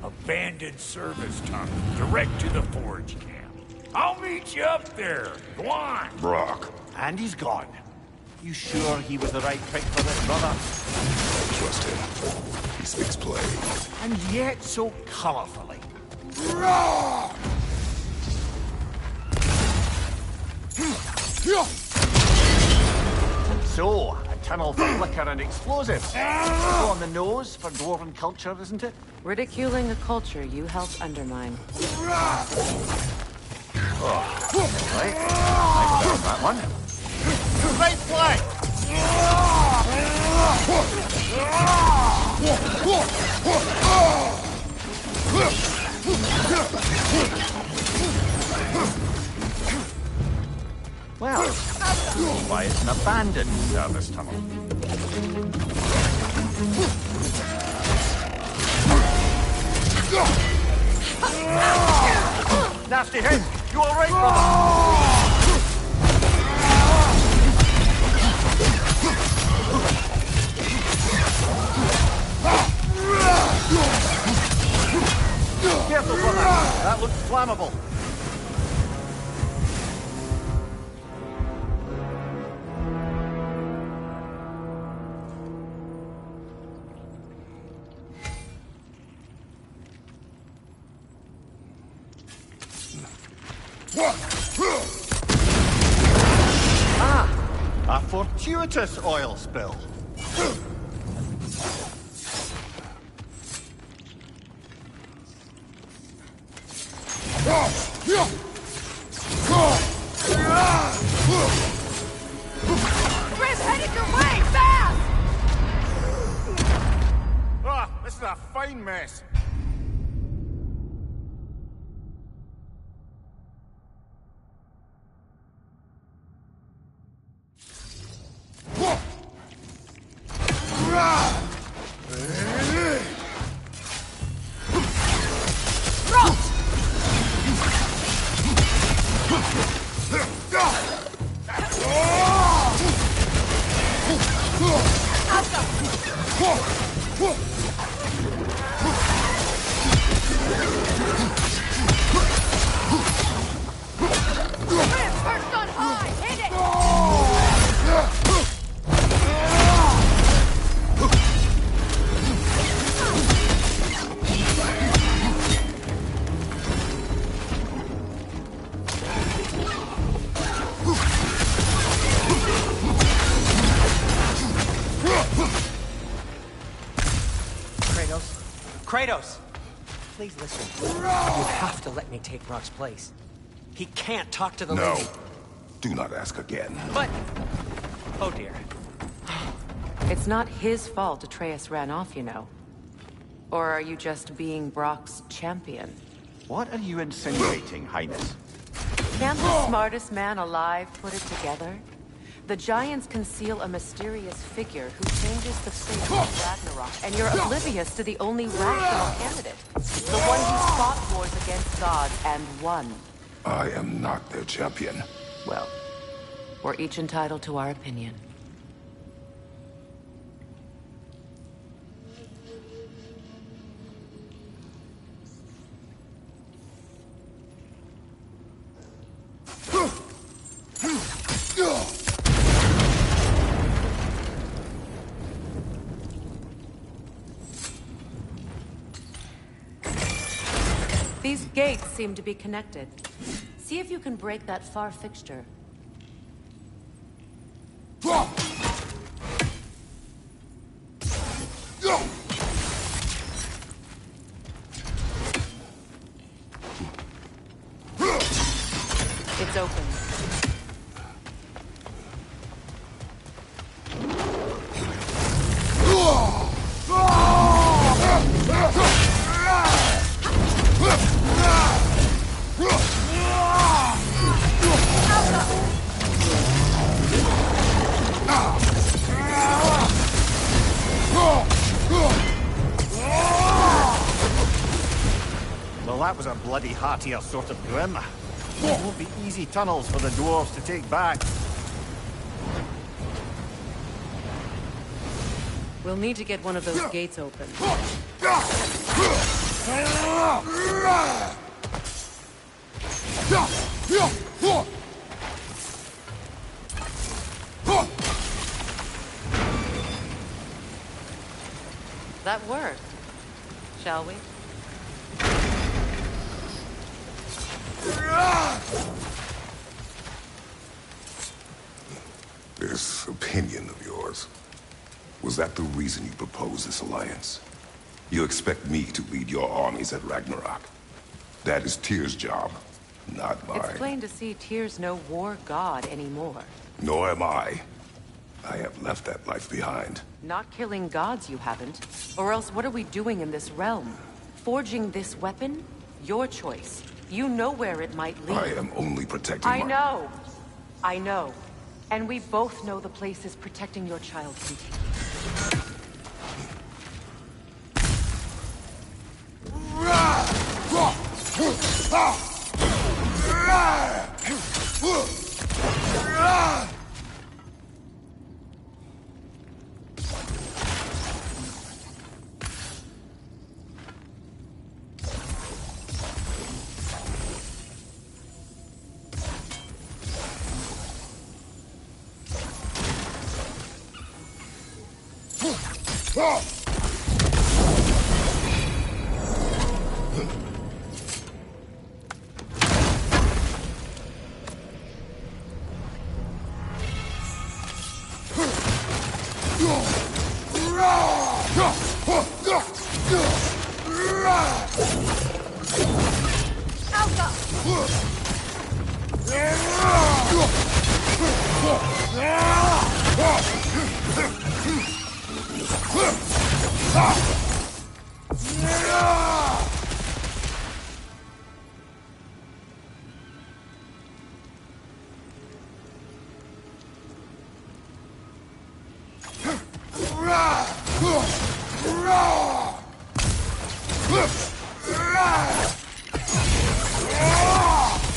Abandoned service tunnel, direct to the forge camp. I'll meet you up there. Go on. Brock, And he's gone. You sure he was the right pick for this, brother? I trust him. He speaks plain. And yet so colorfully. So, a tunnel for liquor and explosives. Go on the nose for dwarven culture, isn't it? Ridiculing a culture you helped undermine. Right. I found that one. Right flank! Well, that's why it's an abandoned service tunnel. Nasty hit! You all right, brother? Careful, brother. That looks flammable. A fortuitous oil spill. Chris, headed your way! Fast! Ah, this is a fine mess. Perched on high! Hit it! Kratos! Please listen. You have to let me take Rock's place. He can't talk to the No. lady. Do not ask again. But... Oh dear. It's not his fault Atreus ran off, you know. Or are you just being Brock's champion? What are you insinuating, Highness? Can't the smartest man alive put it together? The Giants conceal a mysterious figure who changes the fate of Ragnarok, and you're oblivious to the only rational candidate. The one who's fought wars against gods and won. I am not their champion. Well, we're each entitled to our opinion. These gates seem to be connected. See if you can break that far fixture. It's open. Well, that was a bloody heartier sort of grim. There won't be easy tunnels for the dwarves to take back. We'll need to get one of those gates open. That worked. Shall we? This opinion of yours, was that the reason you proposed this alliance? You expect me to lead your armies at Ragnarok? That is Tyr's job. Not mine. It's plain to see Tyr's no war god anymore. Nor am I. I have left that life behind. Not killing gods, you haven't. Or else what are we doing in this realm? Forging this weapon? Your choice. You know where it might lead. I am only protecting I know. I know. And we both know the places protecting your child can take you.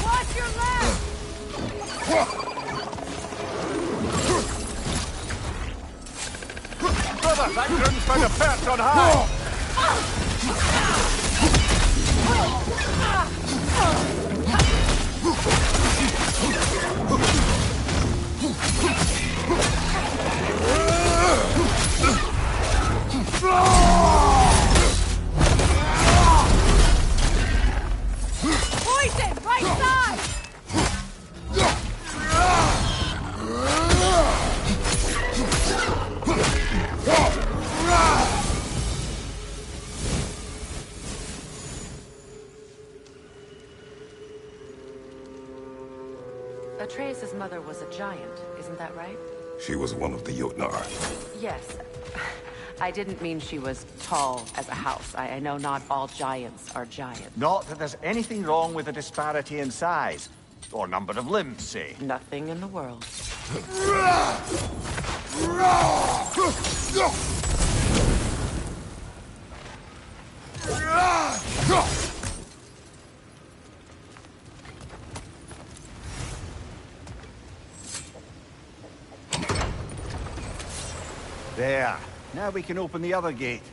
Watch your left! Brother, that groom's found a perch on high! Poison! Right side! Atreus' mother was a giant, isn't that right? She was one of the Jotnar. Yes. I didn't mean she was tall as a house. I know not all giants are giants. Not that there's anything wrong with the disparity in size. Or number of limbs, say. Nothing in the world. There. Now we can open the other gate.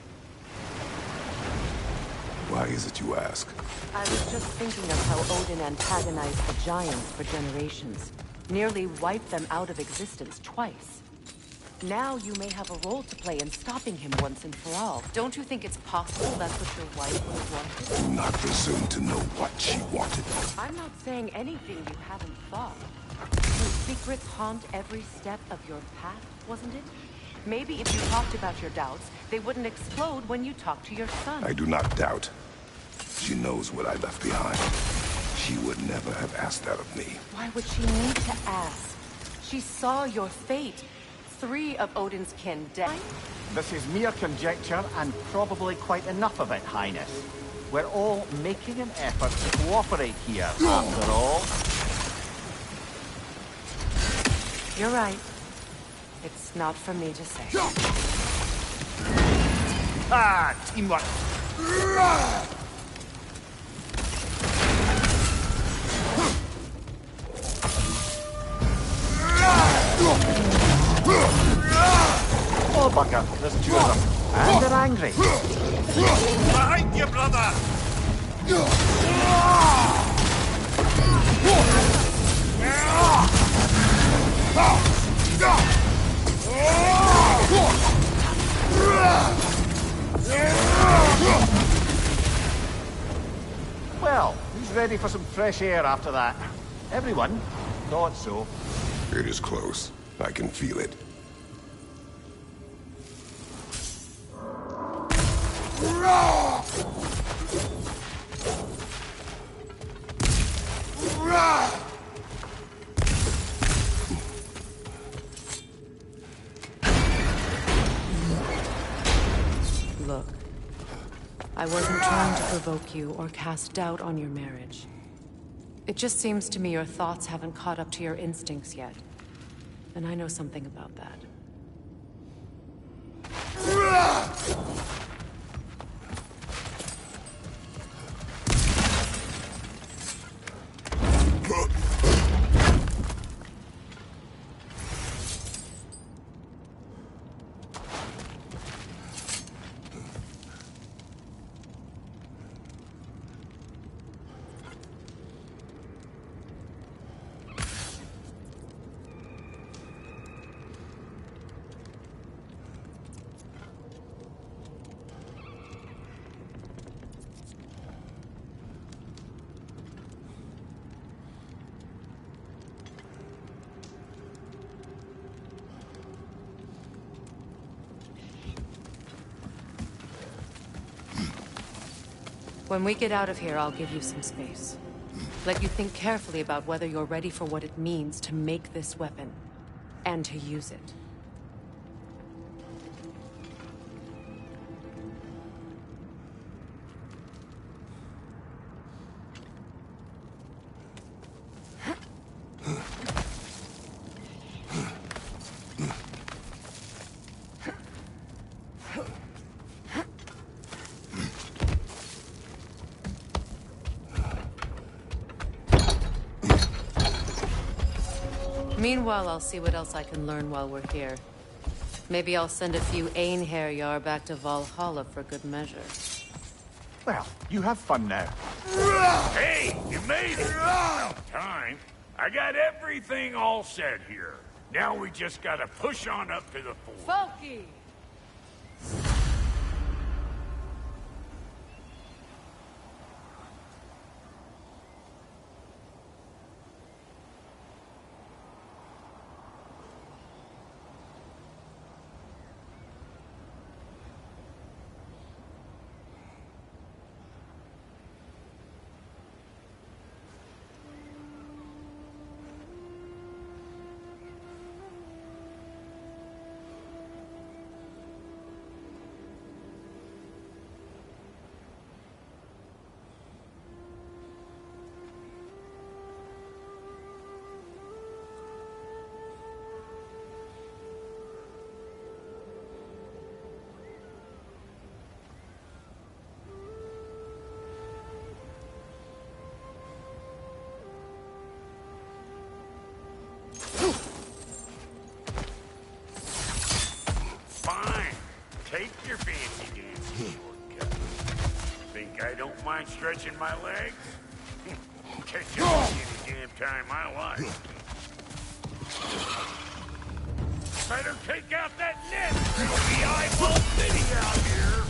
Why is it you ask? I was just thinking of how Odin antagonized the giants for generations. Nearly wiped them out of existence twice. Now you may have a role to play in stopping him once and for all. Don't you think it's possible that's what your wife would have wanted? Do not presume to know what she wanted. I'm not saying anything you haven't thought. Your secrets haunt every step of your path, wasn't it? Maybe if you talked about your doubts, they wouldn't explode when you talked to your son. I do not doubt. She knows what I left behind. She would never have asked that of me. Why would she need to ask? She saw your fate. 3 of Odin's kin dead. This is mere conjecture, and probably quite enough of it, Highness. We're all making an effort to cooperate here, after all. You're right. It's not for me to say. Ah, teamwork. Oh, bugger. There's 2 of them. And they're angry. Behind you, brother! Well, who's ready for some fresh air after that? Everyone? Thought so. It is close. I can feel it. Look, I wasn't trying to provoke you or cast doubt on your marriage. It just seems to me your thoughts haven't caught up to your instincts yet. And I know something about that. When we get out of here, I'll give you some space. Let you think carefully about whether you're ready for what it means to make this weapon, and to use it. Meanwhile, I'll see what else I can learn while we're here. Maybe I'll send a few Einherjar back to Valhalla for good measure. Well, you have fun now. Hey, you made it! About time. I got everything all set here. Now we just gotta push on up to the fort. Falky! Take your fancy dancy shortcut. Think I don't mind stretching my legs? Catch you any damn time I like. Better take out that net! There'll be eyeball city out here!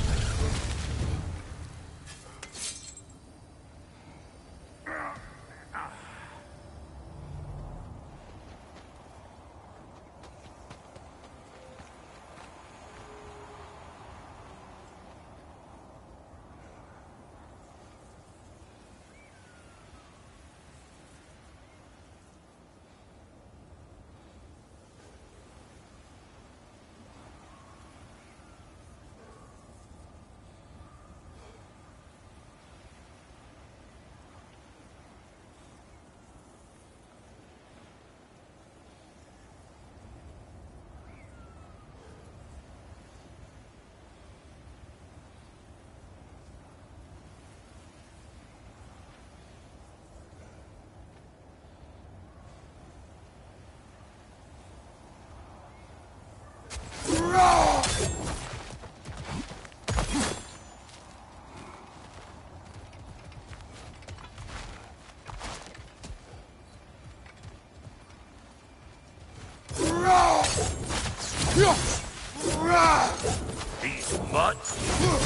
These mutts?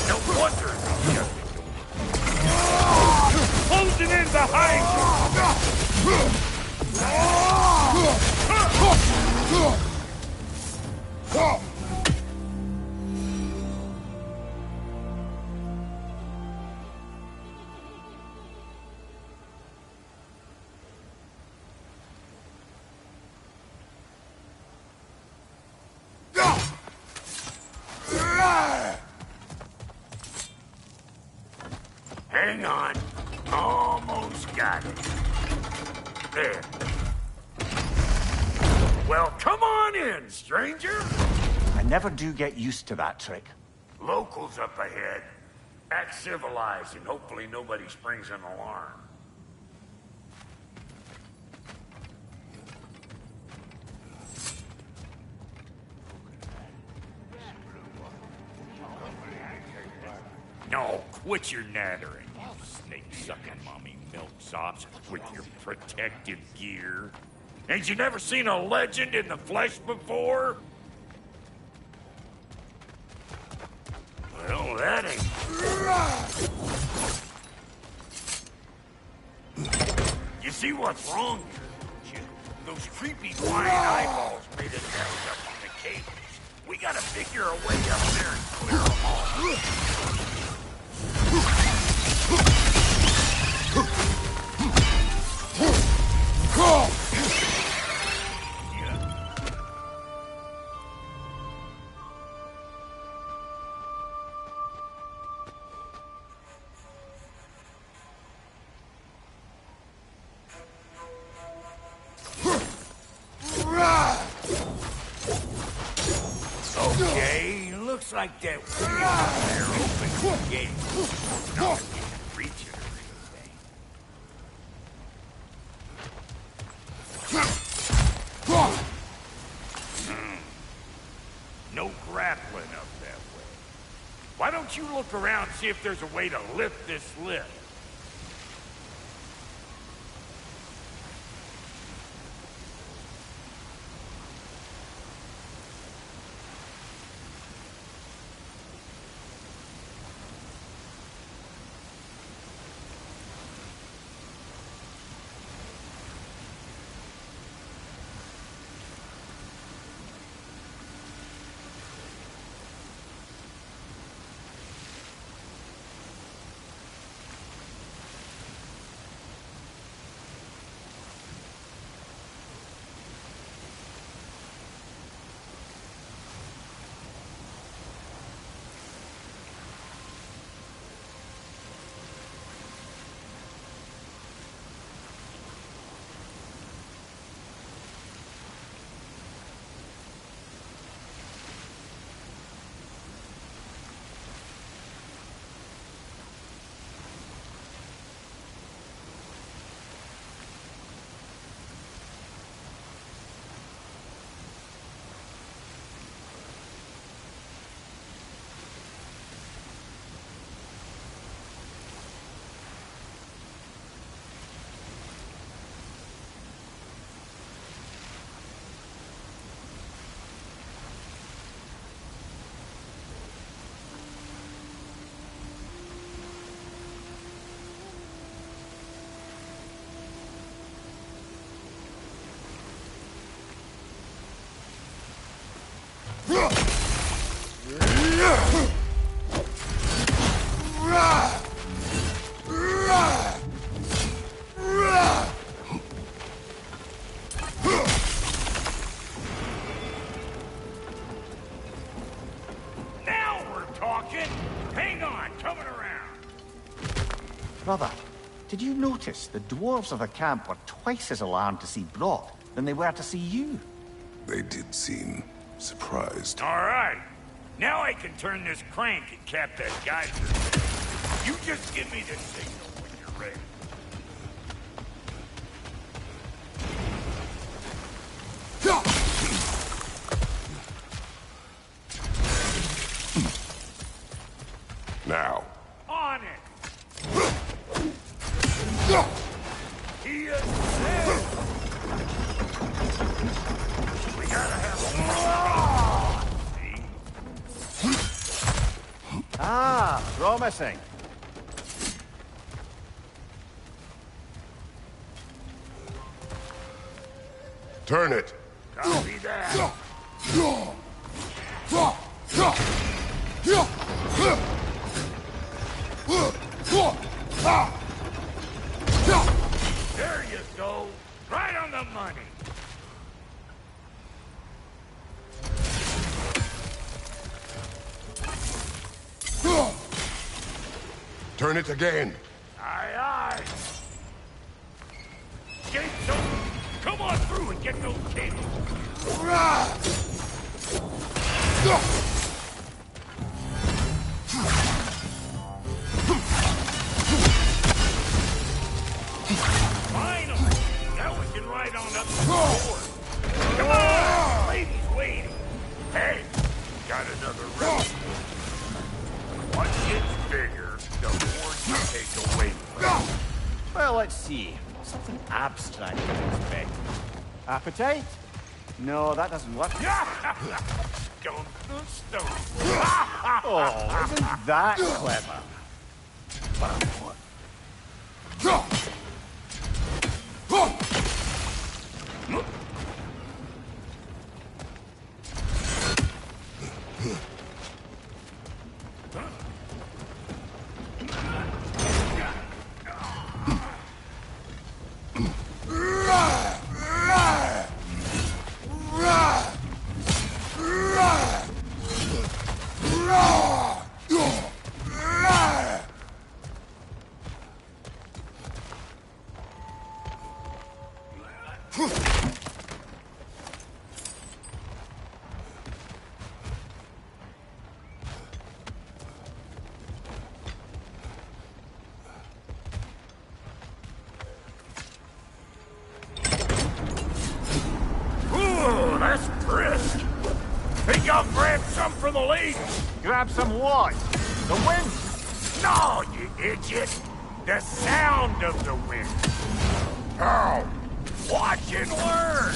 No wonder they're jumping. Closing in behind you! Hang on. Almost got it. There. Well, come on in, stranger. I never do get used to that trick. Locals up ahead. Act civilized and hopefully nobody springs an alarm. No, quit your nattering, you snake-sucking mommy milksops with your protective gear. Ain't you never seen a legend in the flesh before? Well, that ain't... You see what's wrong here, Jim? Those creepy blind eyeballs made us held up on the cables. We gotta figure a way up there and clear them all. Okay, looks like that wheel up there opens the gate. Not that you can reach it or anything. No grappling up that way. Why don't you look around and see if there's a way to lift this lift? Brother, did you notice the dwarves of the camp were twice as alarmed to see Brock than they were to see you? They did seem surprised. All right. Now I can turn this crank and cap that geyser. You just give me the signal when you're ready. Now. On it! He is dead! We gotta have more. See? Ah, promising. Turn it. Copy that. There you go. Right on the money. Turn it again. Aye, aye. Gates open. Come on through and get those cables. Finally! Now we can ride on up to the board. Come on! Lady's waiting. Hey, got another rope. What gets bigger, the more you take away from it. Well, let's see. Something abstract, I expect. Appetite? No, that doesn't work. Don't the stone. Oh, isn't that clever? Ooh, that's brisk. Think I'll grab some for the lady? Grab some what? The wind? No, you idiot. The sound of the wind. Oh, watch and learn.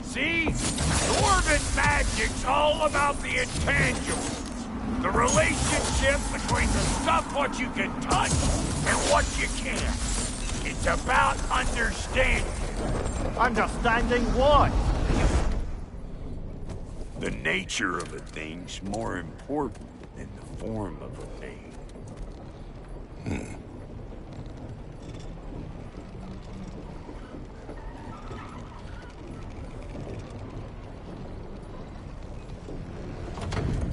See? Dwarven magic's all about the intangibles. The relationship between the stuff what you can touch and what you can't. It's about understanding. Understanding what? The nature of a thing's more important than the form of a thing.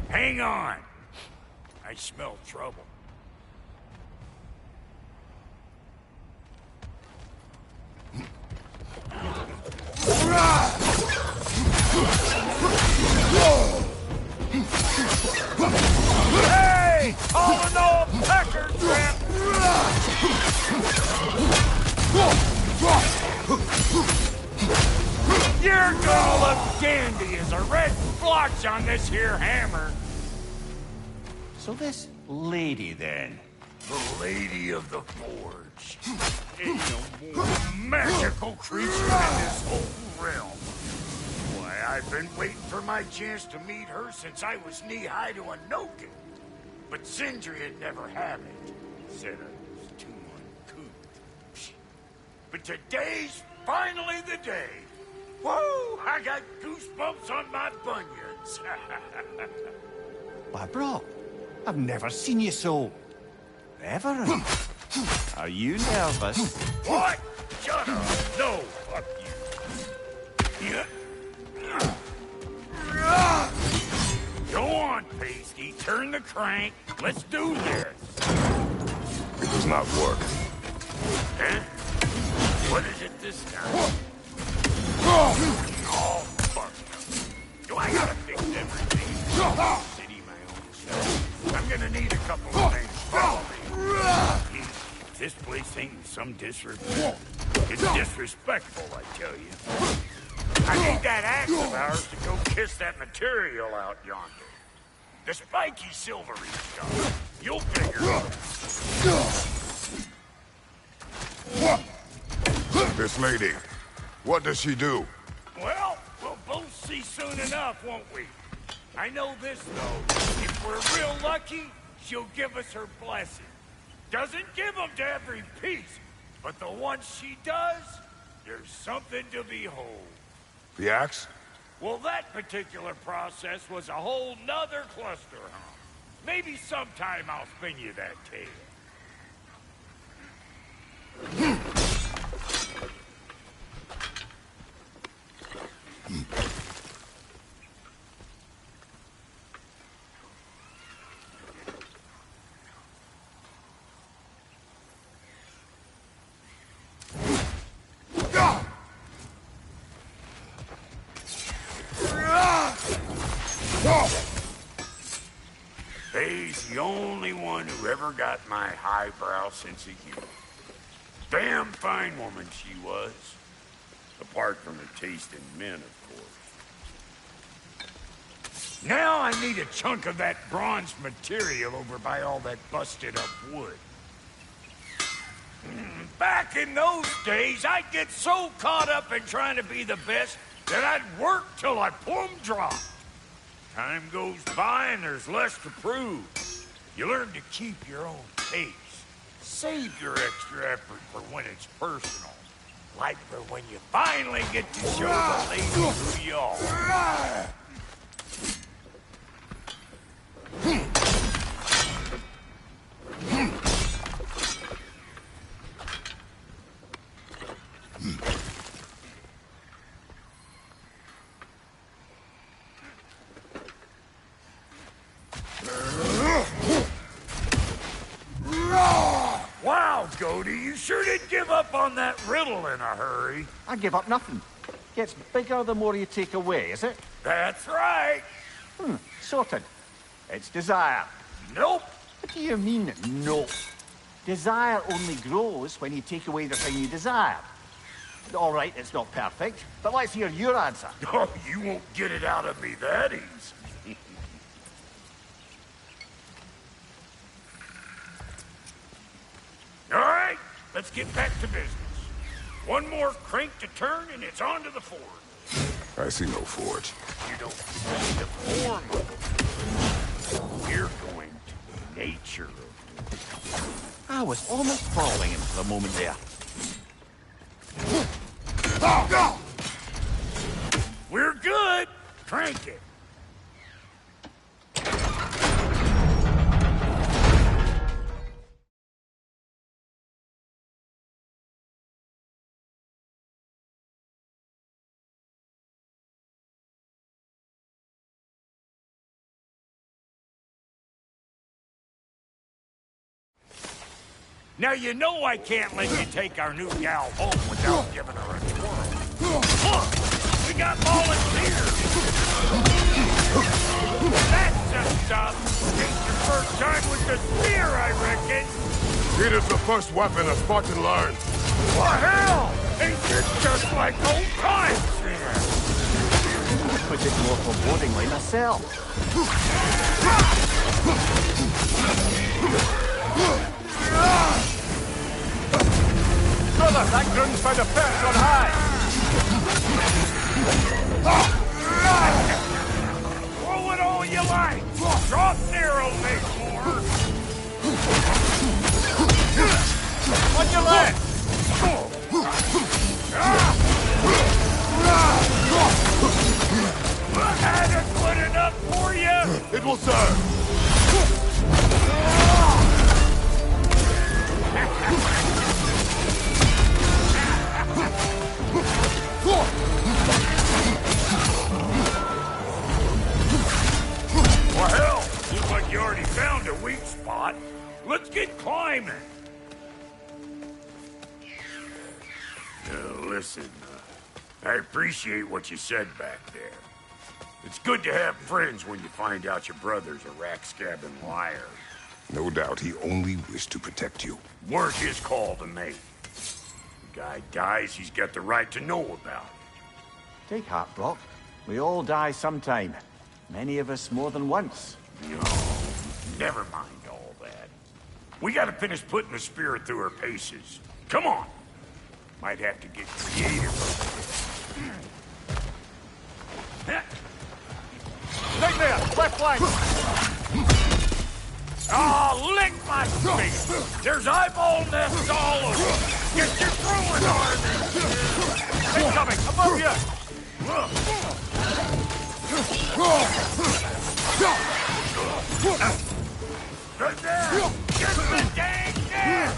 Hang on. I smell trouble. Hey! All in all, pecker trip! You're gonna look dandy as a red splotch on this here hammer. So this lady, then? The Lady of the Forge. Ain't no more magical creature in this whole realm. Why, I've been waiting for my chance to meet her since I was knee-high to a Noken. But Sindri'd never have it. Said I was too uncouth. But today's finally the day. Whoa! I got goosebumps on my bunions. Barbara, I've never seen you so... reverent. Are you nervous? What? Shut up! No, fuck you. Yeah. Go on, Pasty. Turn the crank. Let's do this. It does not work. Huh? What is it this time? Oh, fuck. Do I gotta fix everything? City my own self. I'm gonna need a couple of things. Follow me. This place ain't in some disrespect. It's disrespectful, I tell you. I need that axe of ours to go kiss that material out yonder. The spiky silvery stuff. You'll figure it out. This lady, what does she do? Well, we'll both see soon enough, won't we? I know this, though. If we're real lucky, she'll give us her blessing. Doesn't give them to every piece, but the ones she does, there's something to behold. The axe? Well, that particular process was a whole nother cluster, huh? Maybe sometime I'll spin you that tale. Faye's the only one who ever got my highbrow sense of humor. Damn fine woman she was. Apart from her taste in men, of course. Now I need a chunk of that bronze material over by all that busted up wood. Back in those days, I'd get so caught up in trying to be the best that I'd work till I plumb dropped. Time goes by and there's less to prove. You learn to keep your own pace. Save your extra effort for when it's personal. Like for when you finally get to show the lady who you are. Wow, Goody, you sure did give up on that riddle in a hurry. I give up nothing. Gets bigger the more you take away, is it? That's right. Sorted. It's desire. Nope. What do you mean, no? Desire only grows when you take away the thing you desire. All right, it's not perfect, but let's hear your answer. Oh, you won't get it out of me that easy. All right, let's get back to business. One more crank to turn and it's on to the forge. I see no forge. You don't see the form of it. We're going to the nature of it. I was almost following him for a moment there. We're good. Crank it. Now you know I can't let you take our new gal home without giving her a twirl. Look! We got volunteers! That's just stuff! Ain't your first time with the spear, I reckon! It is the first weapon a Spartan learns. What hell? Ain't this just like old times then? Put it more forebodingly myself. Brother, that grund's found a perch on high. Throw it all you like! Drop narrow, make more! On your left! Had it good enough for you? It will serve. Well, hell, looks like you already found a weak spot. Let's get climbing. Listen, I appreciate what you said back there. It's good to have friends when you find out your brother's a rack-scabbing liar. No doubt he only wished to protect you. Weren't his call to make. The guy dies, he's got the right to know about it. Take heart, Brock. We all die sometime. Many of us more than once. No, never mind all that. We gotta finish putting the spirit through her paces. Come on. Might have to get creative. Right there! Left flank! Oh, lick my face! There's eyeball nests all over! Get your throwing arm! Incoming! Above you! Right there! Get the dang net!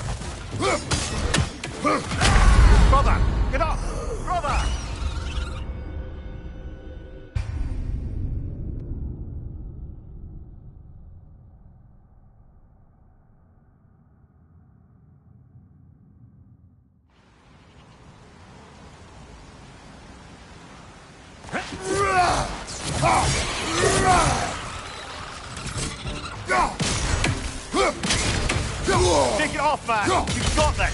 Brother! Get up! Brother! off, man! You've got this!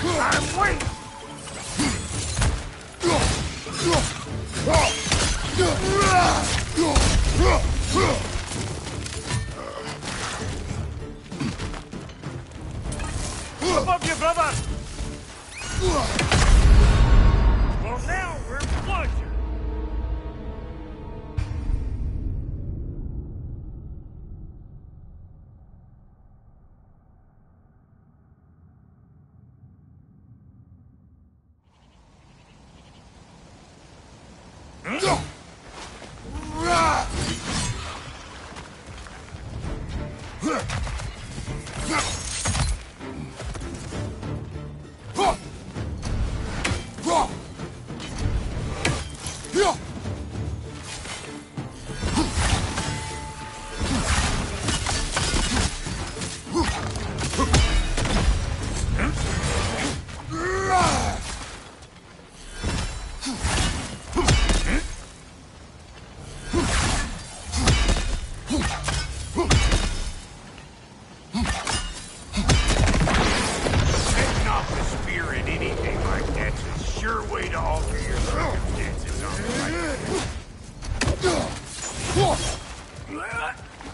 I'm waiting! Above you, brother! Well, now we're flushing!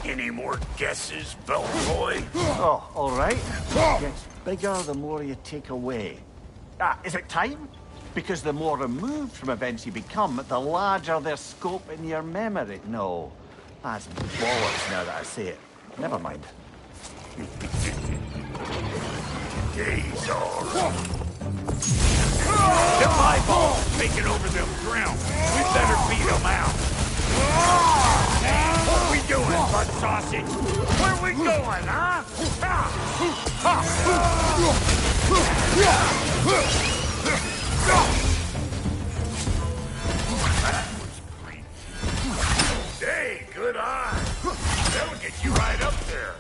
Any more guesses, bellboy? Oh, all right. Gets bigger the more you take away. Is it time? Because the more removed from events you become, the larger their scope in your memory. No, that's bollocks now that I say it. Never mind. Days are. Get my ball taking over them ground. We better beat them out. What we doing, butt sausage? Where we going, huh? Hey, good eye. That'll get you right up there.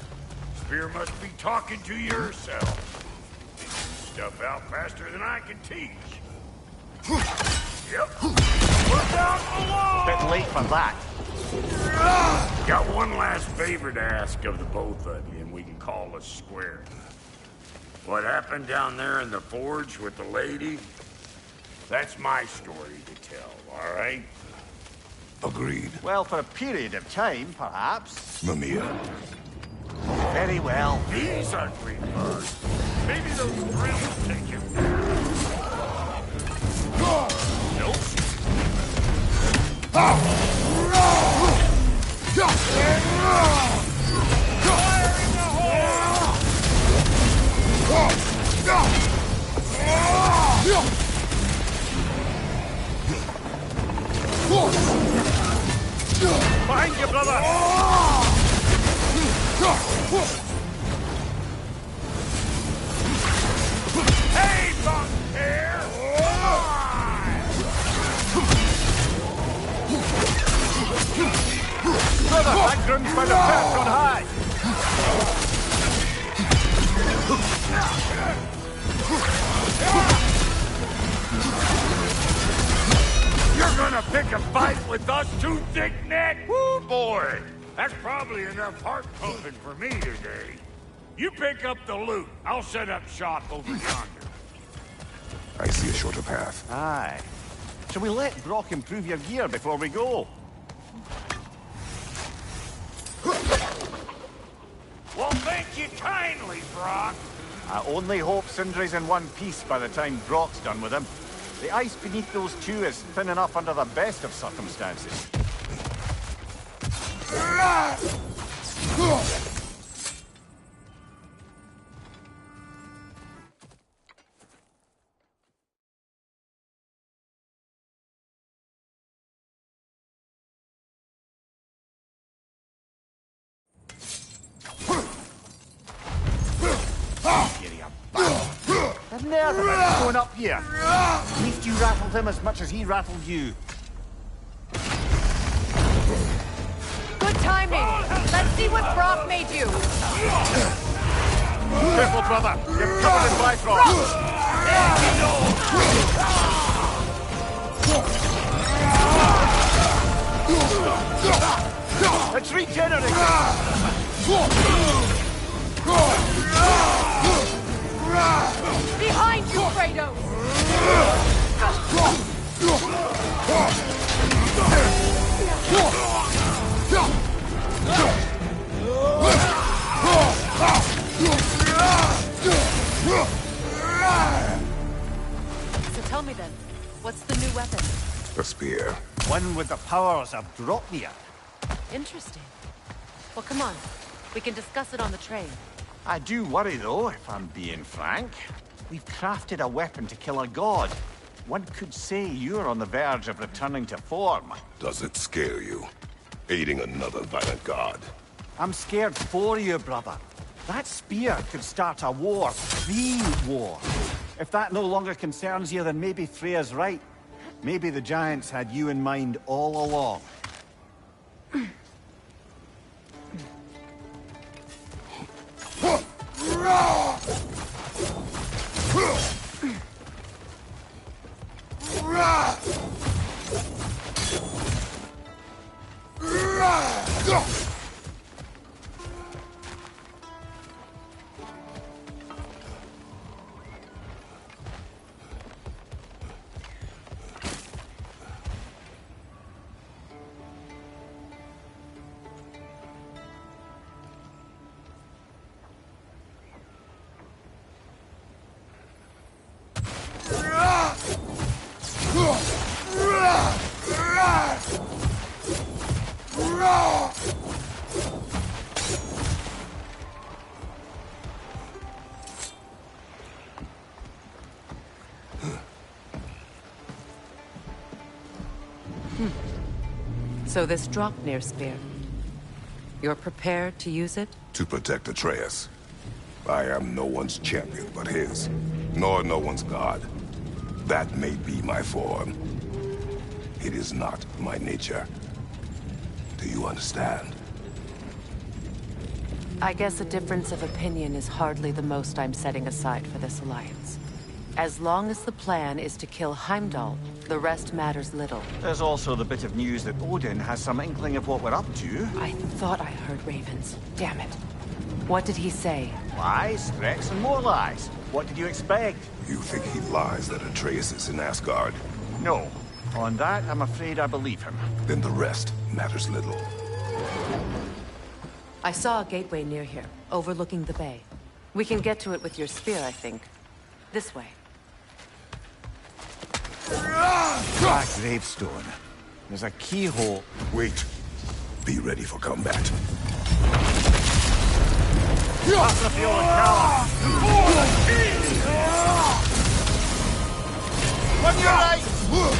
Spear must be talking to yourself. Stuff out faster than I can teach. Yep. Look out below! Bit late for that. Got one last favor to ask of the both of you, and we can call us square. What happened down there in the forge with the lady? That's my story to tell, all right? Agreed. Well, for a period of time, perhaps. Mamiya. Very well. These ugly birds. Maybe those drills take him down. Nope. Behind you, brother! Hey, bunk hair! Brother, that groom's by the perch on high! You're gonna pick a fight with us two thick-neck? Woo, boy! That's probably enough heart pumping for me today. You pick up the loot. I'll set up shop over yonder. I see a shorter path. Aye. Shall we let Brock improve your gear before we go? Well, thank you kindly, Brock. I only hope Sindri's in one piece by the time Brock's done with him. The ice beneath those two is thin enough under the best of circumstances. The nerve of it going up here. At least you rattled him as much as he rattled you. Good timing. Let's see what Brock made you. Careful, brother. You're covered in Bifrost. It's reaching. Behind you, Kratos! So tell me then, what's the new weapon? A spear. One with the powers of Dropnir. Interesting. Well, come on. We can discuss it on the train. I do worry, though, if I'm being frank. We've crafted a weapon to kill a god. One could say you're on the verge of returning to form. Does it scare you? Aiding another violent god? I'm scared for you, brother. That spear could start a war. The war. If that no longer concerns you, then maybe Freya's right. Maybe the Giants had you in mind all along. So this Dropnir spear, you're prepared to use it? To protect Atreus. I am no one's champion but his, nor no one's god. That may be my form. It is not my nature. Do you understand? I guess a difference of opinion is hardly the most I'm setting aside for this alliance. As long as the plan is to kill Heimdall, the rest matters little. There's also the bit of news that Odin has some inkling of what we're up to. I thought I heard ravens. Damn it. What did he say? Lies, threats, and more lies. What did you expect? You think he lies that Atreus is in Asgard? No. On that, I'm afraid I believe him. Then the rest matters little. I saw a gateway near here, overlooking the bay. We can get to it with your spear, I think. This way. Black gravestone. There's a keyhole. Wait. Be ready for combat. On your right!